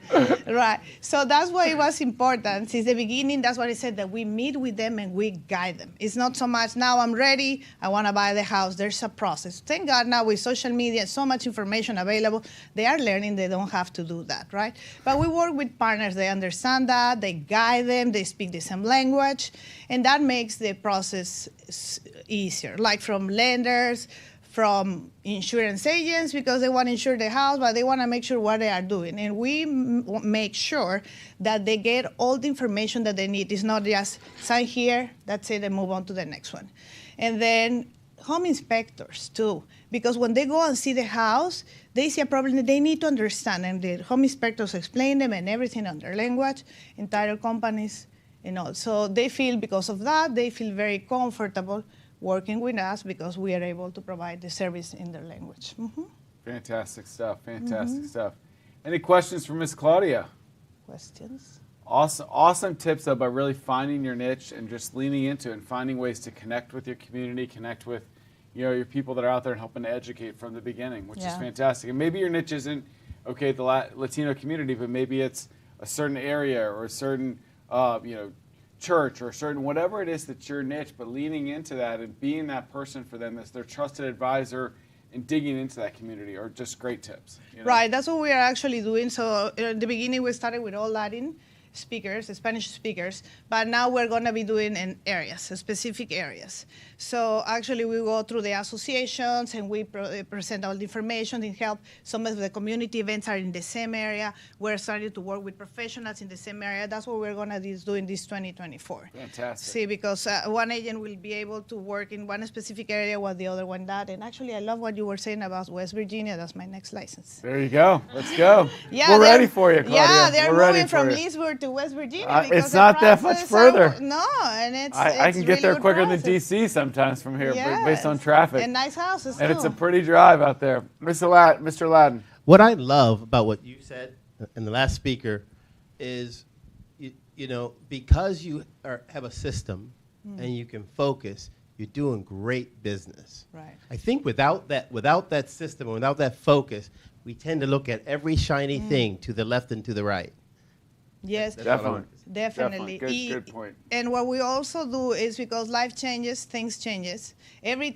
right? So that's why it was important since the beginning. That's what I said, that we meet with them and we guide them. It's not so much now I'm ready, I want to buy the house. There's a process. Thank God now with social media, so much information available, they are learning they don't have to do that, right? But we work with partners. They understand that. They guide them. They speak the same language, and that makes the process easier. Like from lenders, from insurance agents, because they want to insure the house, but they want to make sure what they are doing. And we make sure that they get all the information that they need. It's not just sign here, that's it, and move on to the next one. And then home inspectors too, because when they go and see the house, they see a problem that they need to understand, and the home inspectors explain them and everything on their language, and title companies and all. So they feel, because of that, they feel very comfortable working with us because we are able to provide the service in their language. Mm-hmm. Fantastic stuff, fantastic stuff. Any questions for Miss Claudia? Questions? Awesome tips about really finding your niche and just leaning into it and finding ways to connect with your community, connect with your people that are out there and helping to educate from the beginning, which is fantastic. And maybe your niche isn't, okay, the Latino community, but maybe it's a certain area or a certain, church or certain whatever it is that's your niche, but leaning into that and being that person for them as their trusted advisor and digging into that community are just great tips. Right, that's what we are actually doing. So in the beginning we started with all Latin speakers, Spanish speakers, but now we're going to be doing in areas, specific areas. So actually we go through the associations and we present all the information and help. Some of the community events are in the same area. We're starting to work with professionals in the same area. That's what we're going to do in this 2024. Fantastic. See, because one agent will be able to work in one specific area while the other one that. And actually I love what you were saying about West Virginia. That's my next license. There you go. Let's go. Yeah, we're ready for you, Claudia. Yeah, they're we're moving from Leesburg to West Virginia. It's not that much further. No, and it's I can get really there good quicker process. than DC sometimes from here, Yes. based on traffic. And nice houses, and too. it's a pretty drive out there. Mr. Ladden. What I love about what you said and the last speaker is, because you have a system and you can focus, you're doing great business. Right. I think without that system, and without that focus, we tend to look at every shiny thing to the left and to the right. Yes, definitely. Good point. And what we also do is, because life changes, things changes. Every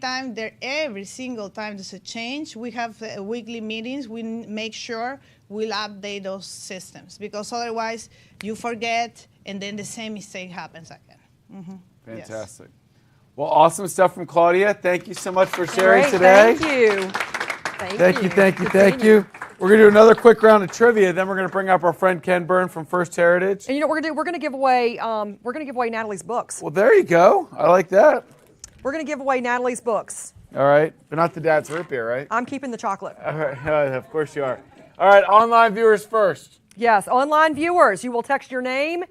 single time there's a change, we have weekly meetings. We make sure we'll update those systems, because otherwise you forget and then the same mistake happens again. Mm-hmm. Fantastic. Yes. Well, awesome stuff from Claudia. Thank you so much for sharing today. Thank you. Thank you. We're going to do another quick round of trivia. Then we're going to bring up our friend Ken Byrne from First Heritage. And you know what we're going to do? We're going to give away Natalie's books. Well, there you go. I like that. We're going to give away Natalie's books. All right, but not the dad's root beer, right? I'm keeping the chocolate. All right, of course you are. All right, online viewers first. Yes, online viewers. You will text your name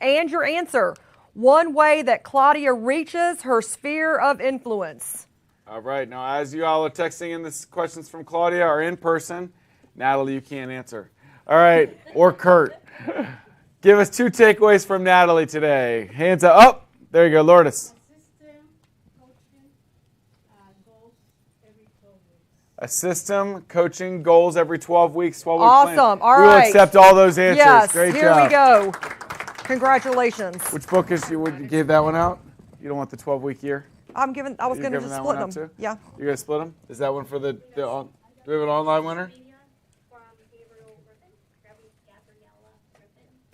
and your answer. One way that Claudia reaches her sphere of influence. All right, now as you all are texting in the questions from Claudia or in person, Natalie, you can't answer. All right, or Kurt. Give us 2 takeaways from Natalie today. Hands up. Oh, there you go, Lourdes. A system, coaching goals every 12 weeks. 12 week awesome. Plan. All we right. will accept all those answers. Yes, Great here job. we go. Congratulations. Which book is you gave that one out? You don't want the 12-week year? I was going to just split them. Too? Yeah. You're going to split them? Is that one for do we have an online winner?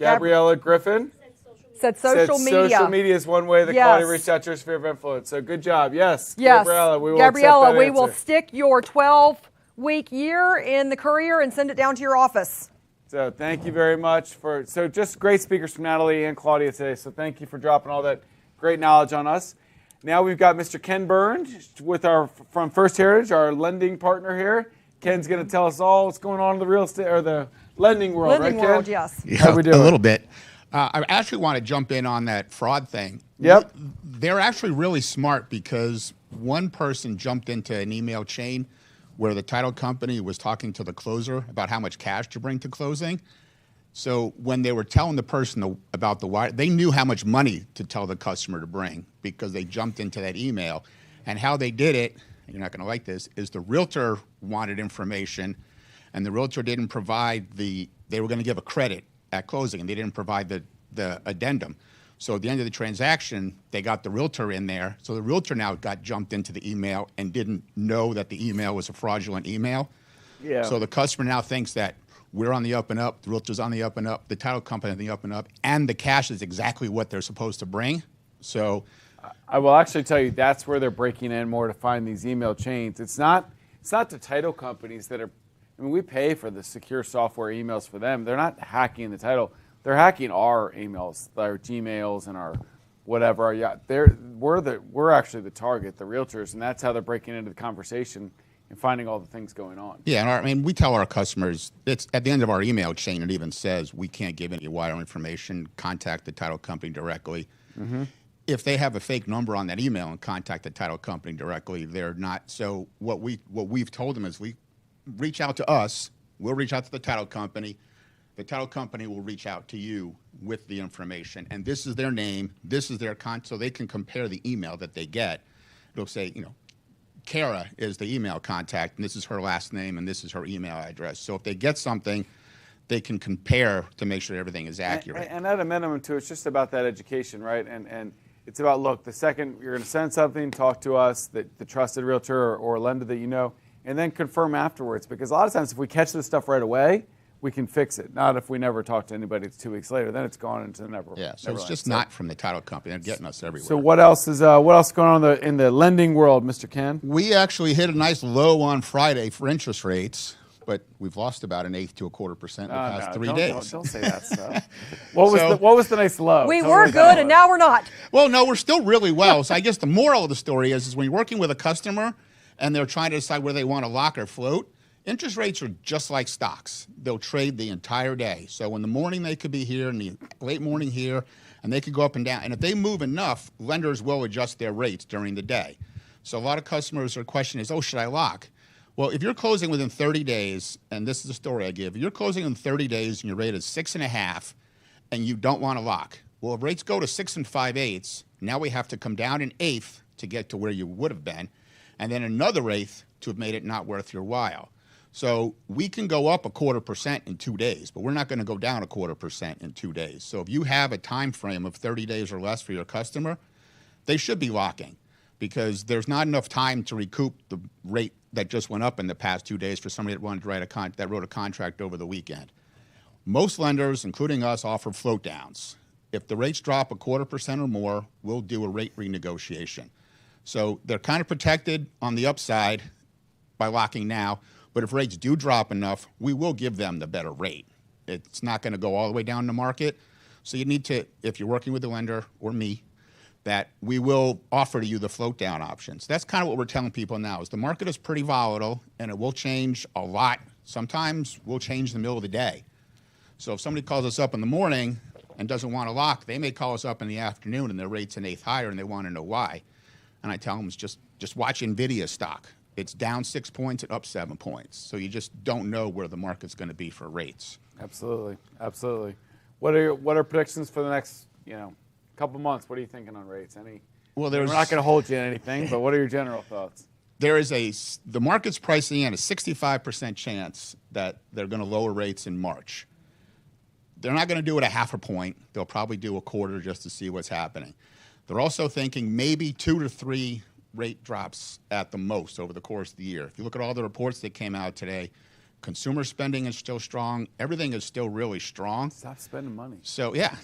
Gabriella Griffin said social media. Social media is one way that Yes. Claudia reached out to your sphere of influence. So good job. Yes, Yes. Gabriella, we will Gabriella, accept that we will answer. stick your 12-week year in the courier and send it down to your office. So thank you very much so just great speakers from Natalie and Claudia today. So thank you for dropping all that great knowledge on us. Now we've got Mr. Ken Burns from First Heritage, our lending partner here. Ken's going to tell us all what's going on in the real estate or the lending world, Lending right, world, Ken? yes. Yeah, How we doing? a little bit. I actually want to jump in on that fraud thing. Yep. They're actually really smart because one person jumped into an email chain where the title company was talking to the closer about how much cash to bring to closing. So when they were telling the person about the wire, they knew how much money to tell the customer to bring because they jumped into that email. And how they did it, and you're not going to like this, is the realtor wanted information and the realtor didn't provide they were going to give a credit at closing, and they didn't provide the addendum. So at the end of the transaction, they got the realtor in there. So the realtor now got jumped into the email and didn't know that the email was a fraudulent email. Yeah. So the customer now thinks that we're on the up and up, the realtor's on the up and up, the title company on the up and up, and the cash is exactly what they're supposed to bring. So I will actually tell you that's where they're breaking in more to find these email chains. It's not the title companies that are. I mean, we pay for the secure software emails for them. They're not hacking the title. They're hacking our emails, our Gmails, and our whatever. Yeah, we're actually the target, the realtors, and that's how they're breaking into the conversation and finding all the things going on. yeah, and I mean, we tell our customers, it's at the end of our email chain, it even says we can't give any wire information, contact the title company directly. Mm-hmm. If they have a fake number on that email and contact the title company directly, they're not. So what we've told them is we reach out to us, we'll reach out to the title company will reach out to you with the information, and this is their name, this is their so they can compare the email that they get. It'll say, Kara is the email contact, and this is her last name, and this is her email address. So if they get something, they can compare to make sure everything is accurate. And at a minimum, too, it's just about that education, right? And it's about, look, the second you're going to send something, talk to us, the trusted realtor or lender that you know, and then confirm afterwards. Because a lot of times if we catch this stuff right away, we can fix it. Not if we never talk to anybody 2 weeks later. Then it's gone into never. Yeah, so it's just not from the title company. They're getting us everywhere. So what else is going on in the lending world, Mr. Ken? We actually hit a nice low on Friday for interest rates, but we've lost about 1/8 to 1/4% in the past 3 days. Don't say that stuff. What was the nice low? We Tell were me good, and now we're not. Well, no, we're still really well. So I guess the moral of the story is when you're working with a customer and they're trying to decide whether they want to lock or float, interest rates are just like stocks. They'll trade the entire day. So in the morning they could be here, in the late morning here, and they could go up and down. And if they move enough, lenders will adjust their rates during the day. So a lot of customers, their question is, should I lock? Well, if you're closing within 30 days, and this is the story I give, if you're closing in 30 days and your rate is 6.5 and you don't want to lock, well, if rates go to 6 5/8, now we have to come down 1/8 to get to where you would have been, and then another 1/8 to have made it not worth your while. So we can go up 1/4% in 2 days, but we're not going to go down 1/4% in 2 days. So if you have a time frame of 30 days or less for your customer, they should be locking because there's not enough time to recoup the rate that just went up in the past 2 days for somebody that wanted to wrote a contract over the weekend. Most lenders, including us, offer float downs. If the rates drop 1/4% or more, we'll do a rate renegotiation. So they're kind of protected on the upside by locking now. But if rates do drop enough, we will give them the better rate. It's not going to go all the way down the market. So you need to, if you're working with the lender or me, that we will offer to you the float down options. That's kind of what we're telling people now is the market is pretty volatile and it will change a lot. Sometimes we'll change in the middle of the day. So if somebody calls us up in the morning and doesn't want to lock, they may call us up in the afternoon and their rate's 1/8 higher and they want to know why. And I tell them, just watch NVIDIA stock. It's down 6 points and up 7 points. So you just don't know where the market's going to be for rates. Absolutely. Absolutely. What are predictions for the next, couple months? What are you thinking on rates? We're not going to hold you in anything, but what are your general thoughts? The market's pricing in a 65% chance that they're going to lower rates in March. They're not going to do it 1/2 point. They'll probably do 1/4 just to see what's happening. They're also thinking maybe 2 to 3 rate drops at the most over the course of the year. If you look at all the reports that came out today, Consumer spending is still strong. Everything is still really strong. Stop spending money. So, yeah.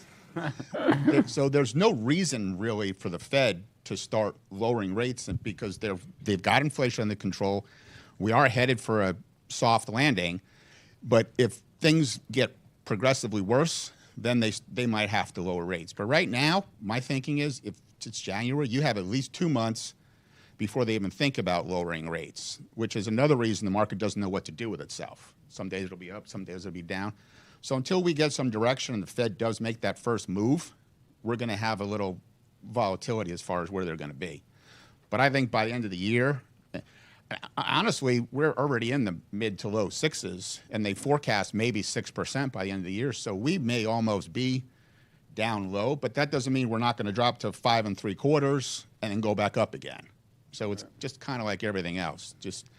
So there's no reason really for the Fed to start lowering rates because they've got inflation under control. We are headed for a soft landing, but if things get progressively worse, then they might have to lower rates. But right now, my thinking is if it's January, you have at least 2 months before they even think about lowering rates, which is another reason the market doesn't know what to do with itself. Some days it'll be up, some days it'll be down. So until we get some direction and the Fed does make that first move, we're going to have a little volatility as far as where they're going to be. But I think by the end of the year, honestly, we're already in the mid to low sixes, and they forecast maybe 6% by the end of the year. So we may almost be down low, but that doesn't mean we're not going to drop to 5 3/4 and then go back up again. So it's just kind of like everything else. Just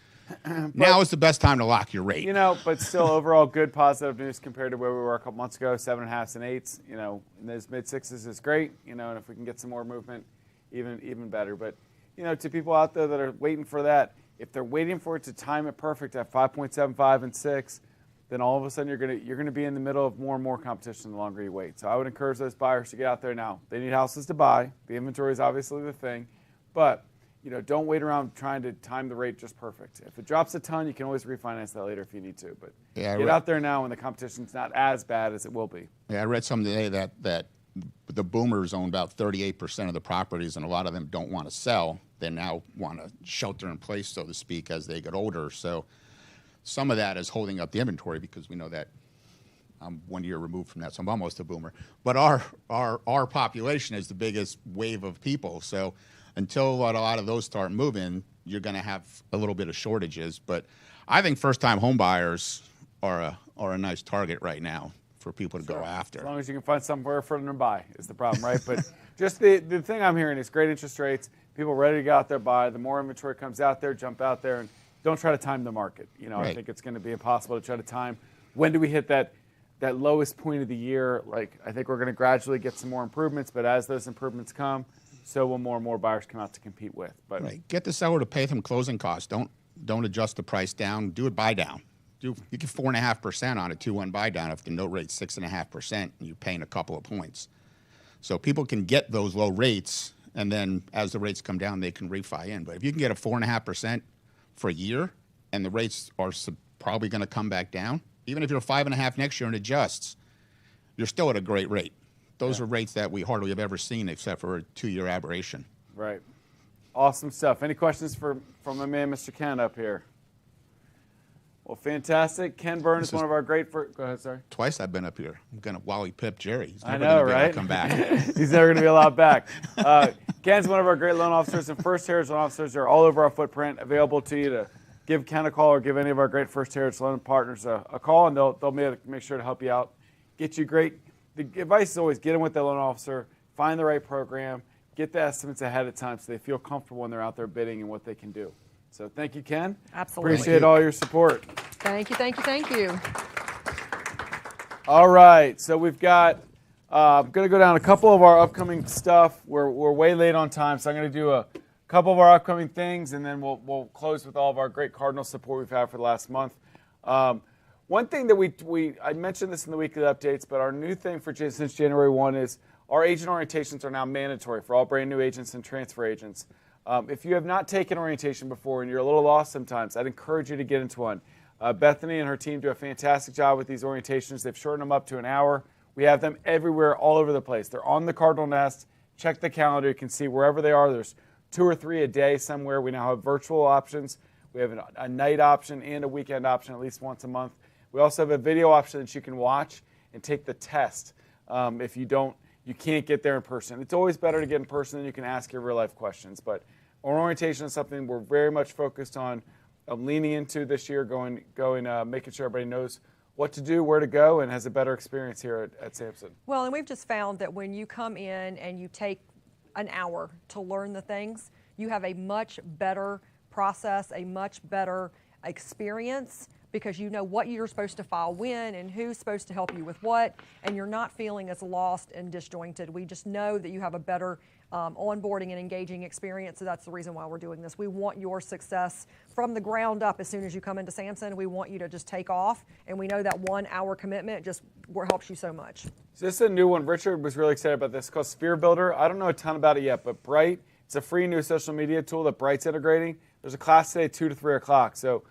now is the best time to lock your rate. You know, but still overall good positive news compared to where we were a couple months ago, 7.5s and 8s. You know, in those mid sixes is great. You know, and if we can get some more movement, even better. But you know, to people out there that are waiting for that, if they're waiting for it to time it perfect at 5.75 and 6, then all of a sudden you're gonna be in the middle of more and more competition the longer you wait. So I would encourage those buyers to get out there now. They need houses to buy. The inventory is obviously the thing, but you know, don't wait around trying to time the rate just perfect. If it drops a ton, you can always refinance that later if you need to. But get out there now when the competition's not as bad as it will be. Yeah, I read something today that the boomers own about 38% of the properties, and a lot of them don't want to sell. They now want to shelter in place, so to speak, as they get older. So some of that is holding up the inventory because we know that I'm 1 year removed from that, so I'm almost a boomer. But our population is the biggest wave of people. So until a lot of those start moving, you're going to have a little bit of shortages. But I think first-time home buyers are a nice target right now for people to go after. As long as you can find somewhere for them to buy is the problem, right? But just the thing I'm hearing is great interest rates, people ready to go out there buy. The more inventory comes out there, jump out there, and don't try to time the market. You know, Right. I think it's going to be impossible to try to time. When do we hit that lowest point of the year? Like, I think we're going to gradually get some more improvements, but as those improvements come, so will more and more buyers come out to compete with. But Right. Get the seller to pay them closing costs. Don't adjust the price down. Do it buy down. You get 4.5% on a 2-1 buy down if the note rate's 6.5% and you're paying a couple of points. So people can get those low rates, and then as the rates come down, they can refi in. But if you can get a 4.5% for a year, and the rates are probably going to come back down, even if you're 5.5 next year and adjusts, you're still at a great rate. Those are rates that we hardly have ever seen except for a 2-year aberration. right. Awesome stuff. Any questions from my man, Mr. Ken, up here? Well, fantastic. Ken Byrne is one of our great go ahead, sorry. Twice I've been up here. I'm going to Wally Pip Jerry. He's I never know, gonna be able right? to come back. He's never going to be allowed back. Ken's one of our great loan officers, and First Heritage loan officers are all over our footprint, available to you to give Ken a call or give any of our great First Heritage loan partners a call, and they'll make sure to help you out, get you great. The advice is always get in with the loan officer, find the right program, get the estimates ahead of time so they feel comfortable when they're out there bidding and what they can do. So thank you, Ken. Absolutely. Appreciate all your support. Thank you, thank you, thank you. All right, so we've got, I'm going to go down a couple of our upcoming stuff. We're way late on time, so I'm going to do a couple of our upcoming things, and then we'll close with all of our great Cardinal support we've had for the last month. One thing that I mentioned this in the weekly updates, but our new thing since January 1 is our agent orientations are now mandatory for all brand new agents and transfer agents. If you have not taken orientation before and you're a little lost sometimes, I'd encourage you to get into one. Bethany and her team do a fantastic job with these orientations. They've shortened them up to an hour. We have them everywhere, all over the place. They're on the Cardinal Nest. Check the calendar. You can see wherever they are. There's 2 or 3 a day somewhere. We now have virtual options. We have a night option and a weekend option at least once a month. We also have a video option that you can watch and take the test if you can't get there in person. It's always better to get in person, and you can ask your real-life questions. But our orientation is something we're very much focused on leaning into this year, making sure everybody knows what to do, where to go, and has a better experience here at Samson. Well, and we've just found that when you come in and you take an hour to learn the things, you have a much better process, a much better experience because you know what you're supposed to file when and who's supposed to help you with what, and you're not feeling as lost and disjointed. We just know that you have a better onboarding and engaging experience, so that's the reason why we're doing this. We want your success from the ground up as soon as you come into Samson. We want you to just take off, and we know that 1 hour commitment just helps you so much. So this is a new one. Richard was really excited about this. It's called Sphere Builder. I don't know a ton about it yet, but Bright, it's a free new social media tool that Bright's integrating. There's a class today, 2 to 3 o'clock, so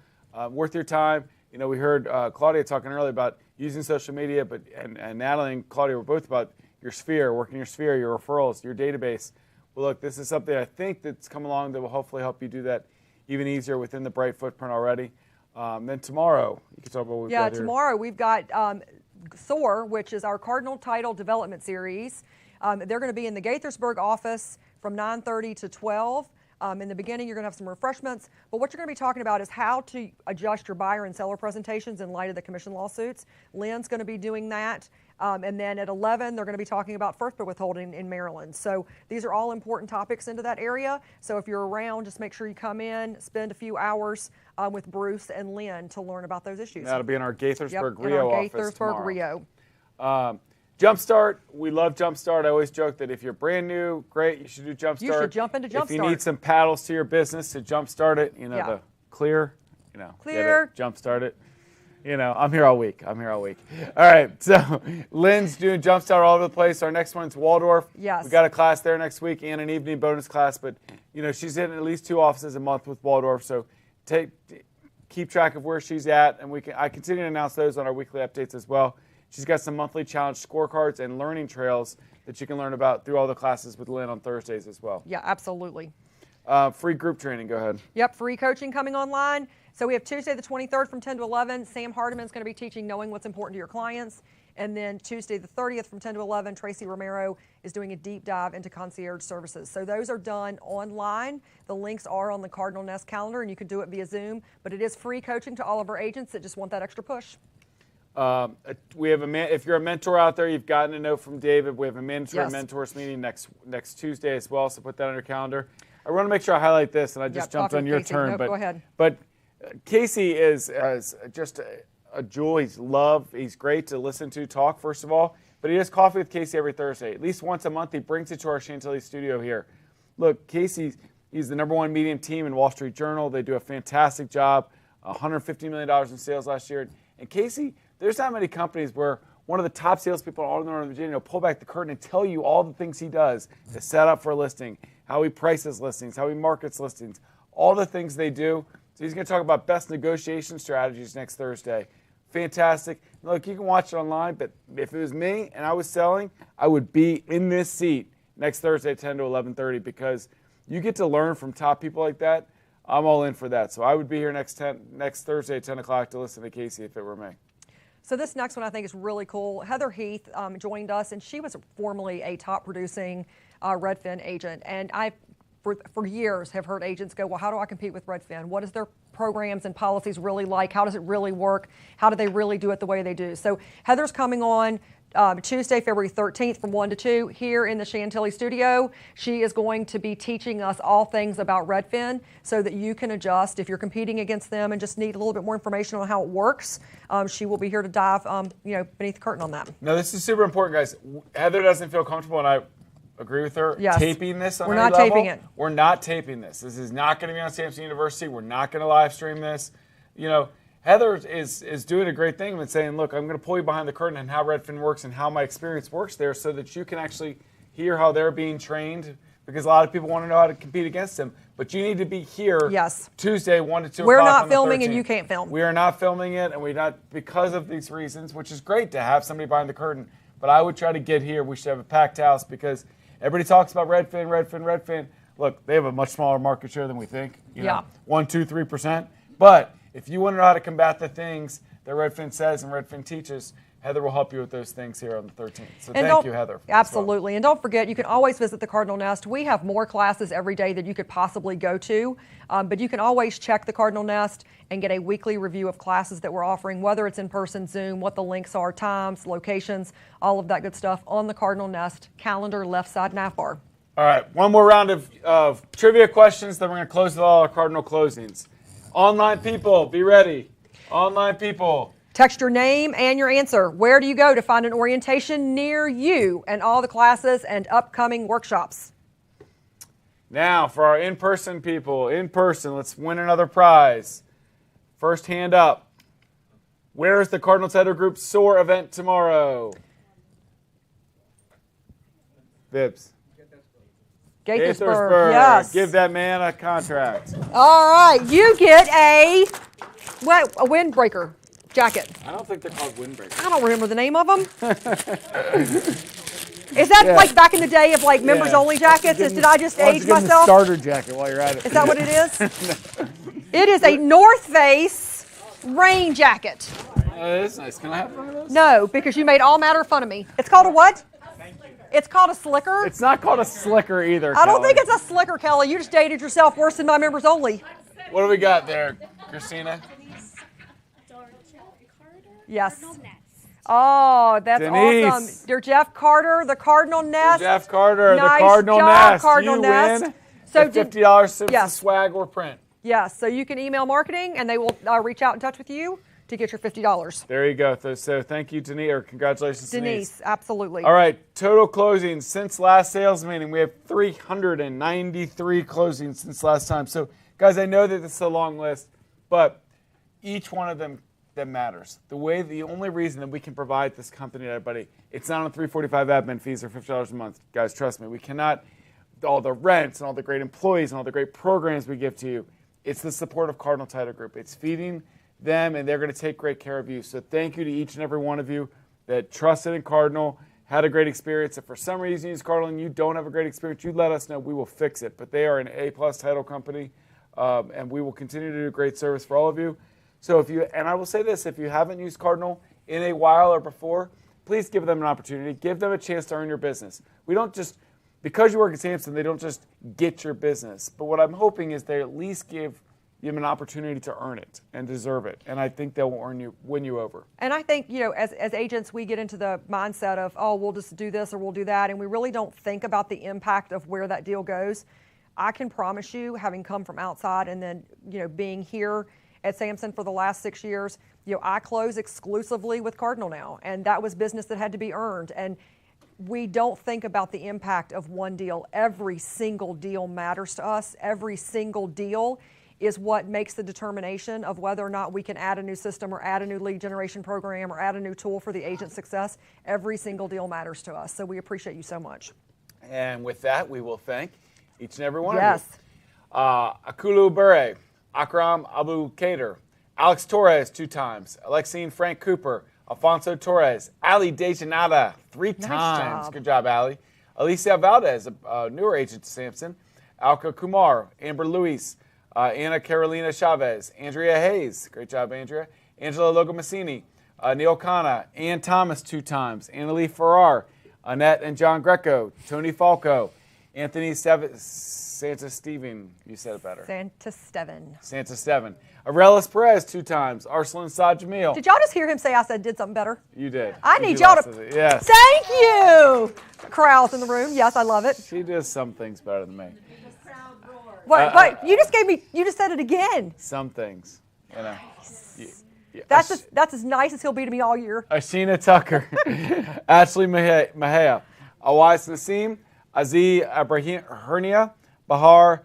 worth your time. You know, we heard Claudia talking earlier about using social media, but and Natalie and Claudia were both about your sphere, working your sphere, your referrals, your database. Well, look, this is something I think that's come along that will hopefully help you do that even easier within the Bright footprint already. Then tomorrow, you can talk about what we've got here. Tomorrow we've got SOAR, which is our Cardinal Title Development Series. They're going to be in the Gaithersburg office from 9:30 to 12. In the beginning, you're going to have some refreshments, but what you're going to be talking about is how to adjust your buyer and seller presentations in light of the commission lawsuits. Lynn's going to be doing that. And then at 11, they're going to be talking about FIRPA withholding in Maryland. So these are all important topics into that area. So if you're around, just make sure you come in, spend a few hours with Bruce and Lynn to learn about those issues. That'll be in our Gaithersburg in Rio our office Gaithersburg tomorrow. Rio. Jumpstart, we love Jumpstart. I always joke that if you're brand new, great, you should do Jumpstart. You should jump into Jumpstart. If you need some paddles to your business to jumpstart it, you know, the clear, you know, clear, jumpstart it. You know, I'm here all week. All right, so Lynn's doing Jumpstart all over the place. Our next one's Waldorf. Yes. We got a class there next week and an evening bonus class, but, you know, she's in at least 2 offices a month with Waldorf, so keep track of where she's at, and I continue to announce those on our weekly updates as well. She's got some monthly challenge scorecards and learning trails that you can learn about through all the classes with Lynn on Thursdays as well. Yeah, absolutely. Free group training, go ahead. Yep, free coaching coming online. So we have Tuesday the 23rd from 10 to 11. Sam Hardiman's going to be teaching Knowing What's Important to Your Clients. And then Tuesday the 30th from 10 to 11, Tracy Romero is doing a deep dive into concierge services. So those are done online. The links are on the Cardinal Nest calendar, and you can do it via Zoom. But it is free coaching to all of our agents that just want that extra push. We have if you're a mentor out there, you've gotten a note from David. We have a mandatory Yes. mentors meeting next Tuesday as well, so put that on your calendar. I want to make sure I highlight this, and I just jumped on your Casey. turn. Nope, but go ahead. But Casey is just a jewel. He's great to listen to talk, first of all. But he does coffee with Casey every Thursday. At least once a month, he brings it to our Chantilly studio here. Look, Casey, he's the #1 medium team in Wall Street Journal. They do a fantastic job, $150 million in sales last year. And Casey, there's not many companies where one of the top salespeople in all of Northern Virginia will pull back the curtain and tell you all the things he does to set up for a listing, how he prices listings, how he markets listings, all the things they do. So he's going to talk about best negotiation strategies next Thursday. Fantastic. Look, you can watch it online, but if it was me and I was selling, I would be in this seat next Thursday at 10 to 11:30 because you get to learn from top people like that. I'm all in for that. So I would be here next Thursday at 10 o'clock to listen to Casey if it were me. So this next one I think is really cool. Heather Heath joined us, and she was formerly a top producing Redfin agent. And I, for years, have heard agents go, well, how do I compete with Redfin? What is their programs and policies really like? How does it really work? How do they really do it the way they do? So Heather's coming on Tuesday, February 13th from 1 to 2 here in the Chantilly studio. She is going to be teaching us all things about Redfin so that you can adjust if you're competing against them and just need a little bit more information on how it works. She will be here to dive beneath the curtain on that. No, this is super important, guys. Heather doesn't feel comfortable, and I agree with her. Yes. Taping this on We're any not level. taping it. We're not taping this. This is not going to be on Samson University. We're not going to live stream this. You know, Heather is doing a great thing and saying, look, I'm going to pull you behind the curtain on how Redfin works and how my experience works there so that you can actually hear how they're being trained, because a lot of people want to know how to compete against them. But you need to be here Tuesday, 1 to 2 We're o'clock not on the filming 13th. and you can't film. We are not filming it, and we're not, because of these reasons, which is great to have somebody behind the curtain. But I would try to get here. We should have a packed house because everybody talks about Redfin. Look, they have a much smaller market share than we think. You know, 1, 2, 3%. But if you want to know how to combat the things that Redfin says and Redfin teaches, Heather will help you with those things here on the 13th. So thank you, Heather. Absolutely. And don't forget, you can always visit the Cardinal Nest. We have more classes every day that you could possibly go to. But you can always check the Cardinal Nest and get a weekly review of classes that we're offering, whether it's in person, Zoom, what the links are, times, locations, all of that good stuff on the Cardinal Nest calendar, left side nav bar. All right, one more round of trivia questions, then we're going to close with all our Cardinal closings. Online people, be ready. Online people. Text your name and your answer. Where do you go to find an orientation near you and all the classes and upcoming workshops? Now, for our in-person people, in person, let's win another prize. First hand up. Where is the Cardinal Title Group SOAR event tomorrow? Vips. Gaithersburg. Yes. Give that man a contract. All right. You get a windbreaker jacket. I don't think they're called windbreakers. I don't remember the name of them. Is that like back in the day of like members only jackets? Did I just age myself? Starter jacket while you're at it. Is that what it is? No. It is a North Face rain jacket. That is nice. Can I have one of those? No, because you made all matter of fun of me. It's called a what? It's called a slicker. It's not called a slicker either. I don't think it's a slicker, Kelly. You just dated yourself worse than my members only. What do we got there, Christina? Yes. Oh, that's Denise. awesome. Dear Jeff Carter, the Cardinal Nest. Jeff Carter, nice the Cardinal job, Nest. Cardinal you Nest. win So the $50 yes. swag or print. Yes, so you can email marketing and they will reach out in touch with you to get your $50. There you go. So thank you, Denise, or congratulations, Denise, absolutely. All right, total closings since last sales meeting. We have 393 closings since last time. So, guys, I know that this is a long list, but each one of them that matters. The only reason that we can provide this company to everybody, it's not on $345 admin fees or $50 a month. Guys, trust me, we cannot, all the rents and all the great employees and all the great programs we give to you, it's the support of Cardinal Title Group. It's feeding them, and they're going to take great care of you. So thank you to each and every one of you that trusted in Cardinal, had a great experience. If for some reason you use Cardinal and you don't have a great experience, you let us know. We will fix it. But they are an A-plus title company, and we will continue to do great service for all of you. So and I will say this, if you haven't used Cardinal in a while or before, please give them an opportunity. Give them a chance to earn your business. We don't just, because you work at Samson, they don't just get your business. But what I'm hoping is they at least give you an opportunity to earn it and deserve it. And I think they'll win you over. And I think, as agents, we get into the mindset of, oh, we'll just do this or we'll do that. And we really don't think about the impact of where that deal goes. I can promise you, having come from outside and then, being here at Samson for the last 6 years, I close exclusively with Cardinal now. And that was business that had to be earned. And we don't think about the impact of one deal. Every single deal matters to us. Every single deal is what makes the determination of whether or not we can add a new system or add a new lead generation program or add a new tool for the agent success. Every single deal matters to us. So we appreciate you so much. And with that, we will thank each and every one yes. of you. Akulu Bure, Akram Abu Kader, Alex Torres 2 times, Alexine Frank Cooper, Alfonso Torres, Ali Dejanada 3 times. Job. Good job, Ali. Alicia Valdez, a newer agent to Samson, Alka Kumar, Amber Luis, Anna Carolina Chavez, Andrea Hayes, great job, Andrea, Angela Logomassini, Neil Khanna, Ann Thomas 2 times, Annalie Farrar, Annette and John Greco, Tony Falco, Anthony Santa Steven, you said it better. Santa Steven. Arelis Perez 2 times, Arslan Sajamil. Did y'all just hear him say I said did something better? You did. I need y'all to. Yes. Thank you. Crowds in the room. Yes, I love it. She does some things better than me. What? You just said it again. Some things, That's as nice as he'll be to me all year. Ashina Tucker, Ashley Mahea, Awais Nassim, Aziz Hernia, Bahar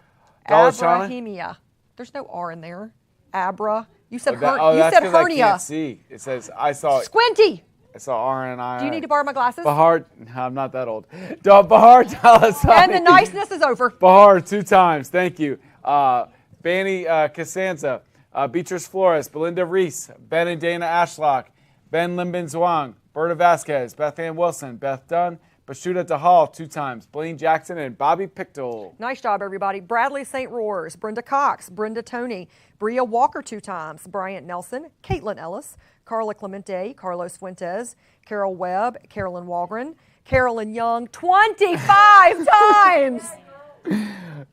Galashana. Abrahimia. There's no R in there. Abra. You said that's said 'cause hernia. I can't see. It says I saw it. Squinty. I saw R and I. Do you need to borrow my glasses? Bahar, I'm not that old. Bahar Dalasani. And the niceness is over. Bahar 2 times. Thank you. Banny Casanza, Beatrice Flores, Belinda Reese, Ben and Dana Ashlock, Ben Limbin Zwang, Berta Vasquez, Beth Ann Wilson, Beth Dunn, Bashuda DeHall 2 times, Blaine Jackson, and Bobby Pictel. Nice job, everybody. Bradley St. Roars, Brenda Cox, Brenda Tony, Bria Walker 2 times, Bryant Nelson, Caitlin Ellis, Carla Clemente, Carlos Fuentes, Carol Webb, Carolyn Walgren, Carolyn Young 25 times.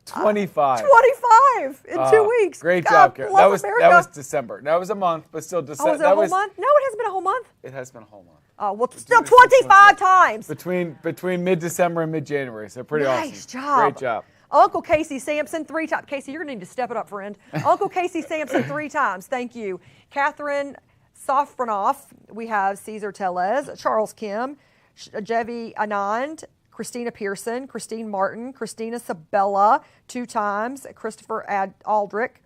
25 in 2 weeks. Great God job, Carol. bless That America. was December. That was a month, but still December. Was it a whole month? No, it hasn't been a whole month. It has been a whole month. Oh, well, still 25 times. Between mid-December and mid-January, so pretty awesome. Nice job. Great job. Uncle Casey Sampson 3 times. Casey, you're going to need to step it up, friend. Uncle Casey Sampson 3 times. Thank you. Catherine Sofronoff. We have Cesar Tellez, Charles Kim, Jevi Anand, Christina Pearson, Christine Martin, Christina Sabella 2 times, Christopher Albrick,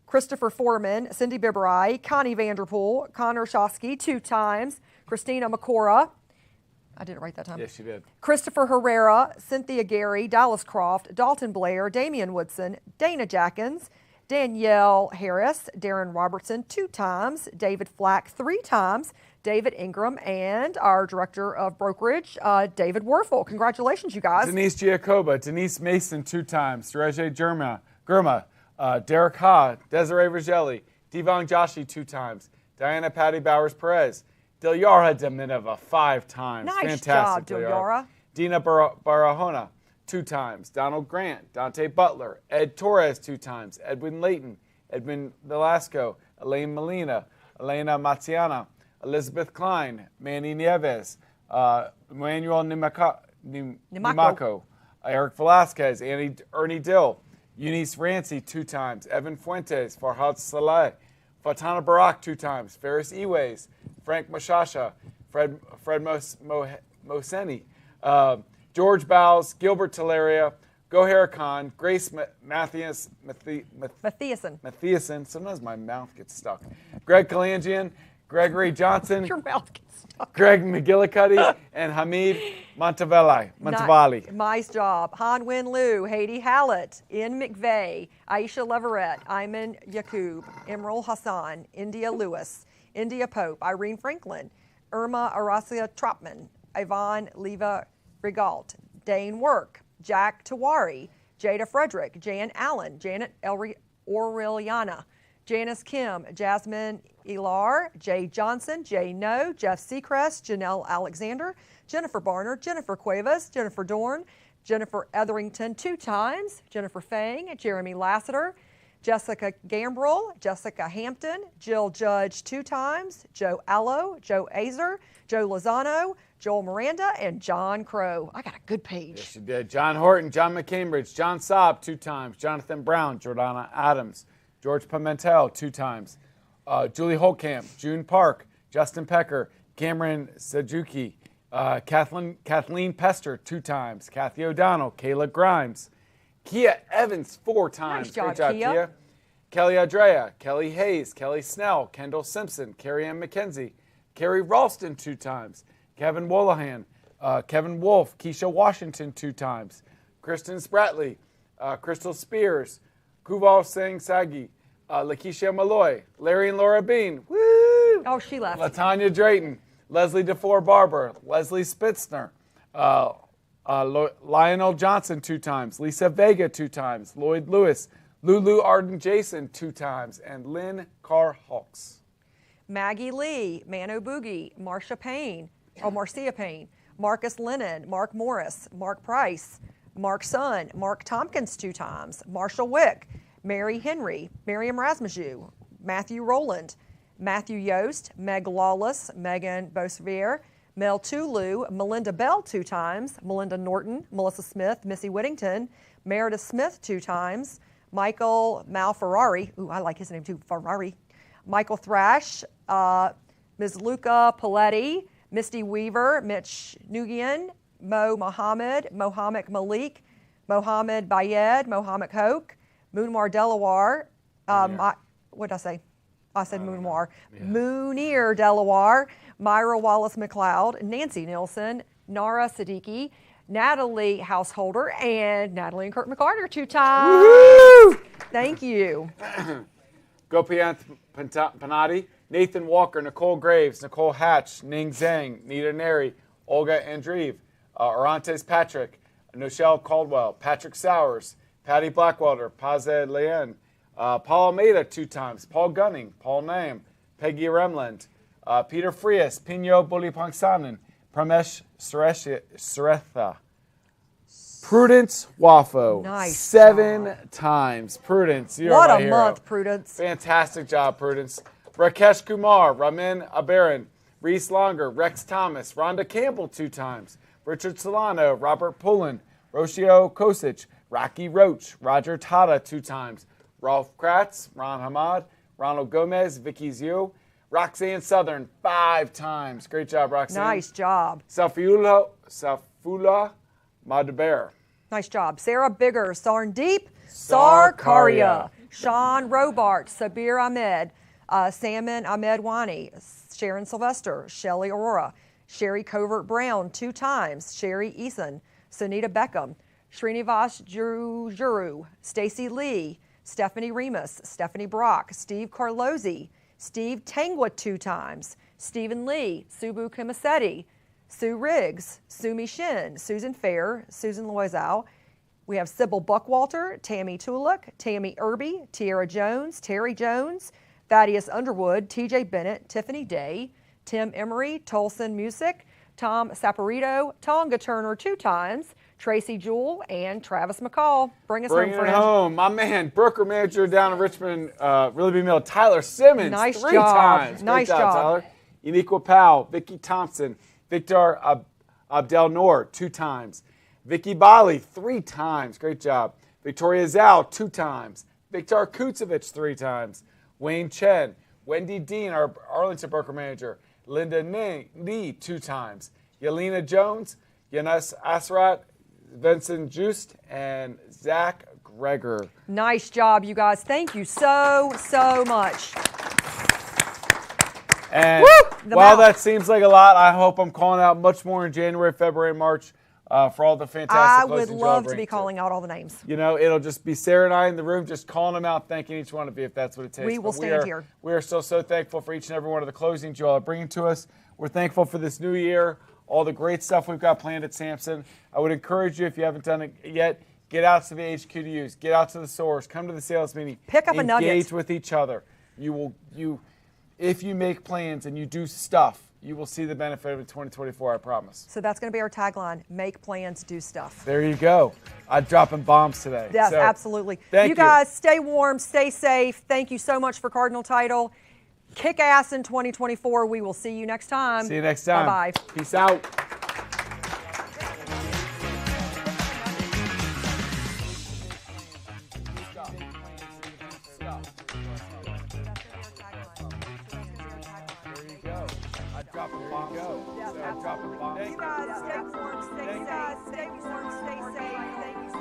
Christopher Foreman, Cindy Biberai, Connie Vanderpool, Connor Shosky 2 times, Christina Macora. I didn't write that time. Yes, you did. Christopher Herrera, Cynthia Gary, Dallas Croft, Dalton Blair, Damian Woodson, Dana Jackins, Danielle Harris, Darren Robertson 2 times, David Flack 3 times, David Ingram, and our director of brokerage, David Werfel. Congratulations, you guys. Denise Giacoba, Denise Mason 2 times, Serege Gurma, Derek Ha, Desiree Vergelli, Devon Joshi 2 times, Diana Patty Bowers Perez, Dilyara Deminova 5 times. Nice Fantastic, job, Dilyara. Dina Barahona 2 times, Donald Grant, Dante Butler, Ed Torres 2 times, Edwin Layton, Edwin Velasco, Elaine Molina, Elena Matiana, Elizabeth Klein, Manny Nieves, Emmanuel Nimako, Eric Velasquez, Ernie Dill, Eunice Rancy 2 times, Evan Fuentes, Farhad Saleh, Fatana Barak 2 times, Ferris Eways, Frank Mashasha, Fred Moseni, George Bowles, Gilbert Teleria, Gohara Khan, Grace Matthiason. Sometimes my mouth gets stuck. Greg Kalangian, Gregory Johnson, Your mouth gets stuck. Greg McGillicuddy, and Hamid Montavalli. Nice job. Han Win Liu, Haiti Hallett, Ian McVeigh, Aisha Leverett, Ayman Yakub, Emerald Hassan, India Lewis, India Pope, Irene Franklin, Irma Aracia Tropman, Yvonne Leva Rigalt, Dane Work, Jack Tawari, Jada Frederick, Jan Allen, Janet Aureliana, Janice Kim, Jasmine Elar, Jay Johnson, Jay No, Jeff Seacrest, Janelle Alexander, Jennifer Barner, Jennifer Cuevas, Jennifer Dorn, Jennifer Etherington 2 times, Jennifer Fang, Jeremy Lassiter, Jessica Gambrell, Jessica Hampton, Jill Judge 2 times, Joe Allo, Joe Azer, Joe Lozano, Joel Miranda, and John Crow. I got a good page. Yes, you did. John Horton, John McCambridge, John Saab 2 times, Jonathan Brown, Jordana Adams, George Pimentel 2 times, Julie Holtkamp, June Park, Justin Pecker, Cameron Sajuki, Kathleen Pester 2 times, Kathy O'Donnell, Kayla Grimes, Kia Evans 4 times. Nice job, Great job, Kia. Kelly Adrea, Kelly Hayes, Kelly Snell, Kendall Simpson, Carrie Ann McKenzie, Carrie Ralston 2 times, Kevin Wolahan, Kevin Wolf, Keisha Washington 2 times, Kristen Spratley, Crystal Spears, Kuval Singh Sagi, Lakeisha Malloy, Larry and Laura Bean, woo! Oh, she left. LaTanya Drayton, Leslie DeFore Barber, Leslie Spitzner, Lionel Johnson 2 times, Lisa Vega 2 times, Lloyd Lewis, Lulu Arden Jason 2 times, and Lynn Carr Hawks. Maggie Lee, Mano Boogie, Marcia Payne, Marcia Payne, Marcus Lennon, Mark Morris, Mark Price, Mark Sun, Mark Tompkins 2 times, Marshall Wick, Mary Henry, Miriam Rasmaju, Matthew Rowland, Matthew Yost, Meg Lawless, Megan Beausevier, Mel Tulu, Melinda Bell 2 times, Melinda Norton, Melissa Smith, Missy Whittington, Meredith Smith 2 times, Michael Malferrari, ooh, I like his name too, Ferrari, Michael Thrash, Ms. Luca Paletti, Misty Weaver, Mitch Nugian, Mo Mohammed, Mohammed Malik, Mohammed Bayed, Mohammed Hoke, Moonwar Delaware, what did I say? I said Moonwar. Yeah. Moonir Delaware, Myra Wallace McLeod, Nancy Nilsson, Nara Siddiqui, Natalie Householder, and Natalie and Kurt McCarter 2 times. Woo-hoo! Thank you. Gopianth Panati, Nathan Walker, Nicole Graves, Nicole Hatch, Ning Zhang, Nita Neri, Olga Andreev, Orantes Patrick, Nochelle Caldwell, Patrick Sowers, Patty Blackwelder, Paze Leon, Paul Almeida 2 times, Paul Gunning, Paul Naim, Peggy Remland, Peter Frias, Pino Bolipangsanen, Pramesh Suretha, Prudence Wafo, nice 7 job. Times. Prudence, you're what my a hero. month, Prudence. Fantastic job, Prudence. Rakesh Kumar, Ramin Abaran, Reese Longer, Rex Thomas, Rhonda Campbell 2 times, Richard Solano, Robert Pullen, Rocio Kosic, Rocky Roach, Roger Tata 2 times, Rolf Kratz, Ron Hamad, Ronald Gomez, Vicky Zhu, Roxanne Southern 5 times. Great job, Roxanne. Nice job. Safula Madaber. Nice job. Sarah Bigger, Sarndeep, Sarkaria, Sean Robart, Sabir Ahmed, Salmon Ahmed Wani, Sharon Sylvester, Shelly Aurora, Sherry Covert Brown 2 times, Sherry Eason, Sunita Beckham, Srinivas Juru, Stacy Lee, Stephanie Remus, Stephanie Brock, Steve Carlozzi, Steve Tangwa 2 times, Stephen Lee, Subu Kimasetti, Sue Riggs, Sumi Shin, Susan Fair, Susan Loizow. We have Sybil Buckwalter, Tammy Tuluk, Tammy Irby, Tiara Jones, Terry Jones, Thaddeus Underwood, TJ Bennett, Tiffany Day, Tim Emery, Tolson Music, Tom Saporito, Tonga Turner 2 times, Tracy Jewell, and Travis McCall. Bring us home, Bringing it friend. home. My man, broker manager down in Richmond, Really Be Mill, Tyler Simmons. Nice 3 job. times. Nice Great job. Tyler. Uniqua Powell, Vicky Thompson, Victor Abdel Noor 2 times. Vicky Bali 3 times. Great job. Victoria Zhao 2 times. Victor Kutsevich 3 times. Wayne Chen, Wendy Dean, our Arlington broker manager, Linda Lee 2 times. Yelena Jones, Yanis Asrat, Vincent Just, and Zach Greger. Nice job, you guys. Thank you so much. And The while mouth. that seems like a lot, I hope I'm calling out much more in January, February, March for all the fantastic I would closing love job to be rings. calling out all the names. You know, it'll just be Sarah and I in the room just calling them out, thanking each one of you if that's what it takes. We will But stand here. We are so thankful for each and every one of the closings you all are bringing to us. We're thankful for this new year, all the great stuff we've got planned at Samson. I would encourage you, if you haven't done it yet, get out to the HQDUs, get out to the stores, come to the sales meeting, Pick up a nugget. engage with each other. If you make plans and you do stuff, you will see the benefit of it in 2024, I promise. So that's going to be our tagline: make plans, do stuff. There you go. I'm dropping bombs today. Yes, So, absolutely. Thank You guys, stay warm, stay safe. Thank you so much for Cardinal Title. Kick ass in 2024. We will see you next time. See you next time. Bye-bye. Peace out. You guys, stay warm, stay safe. Thank you.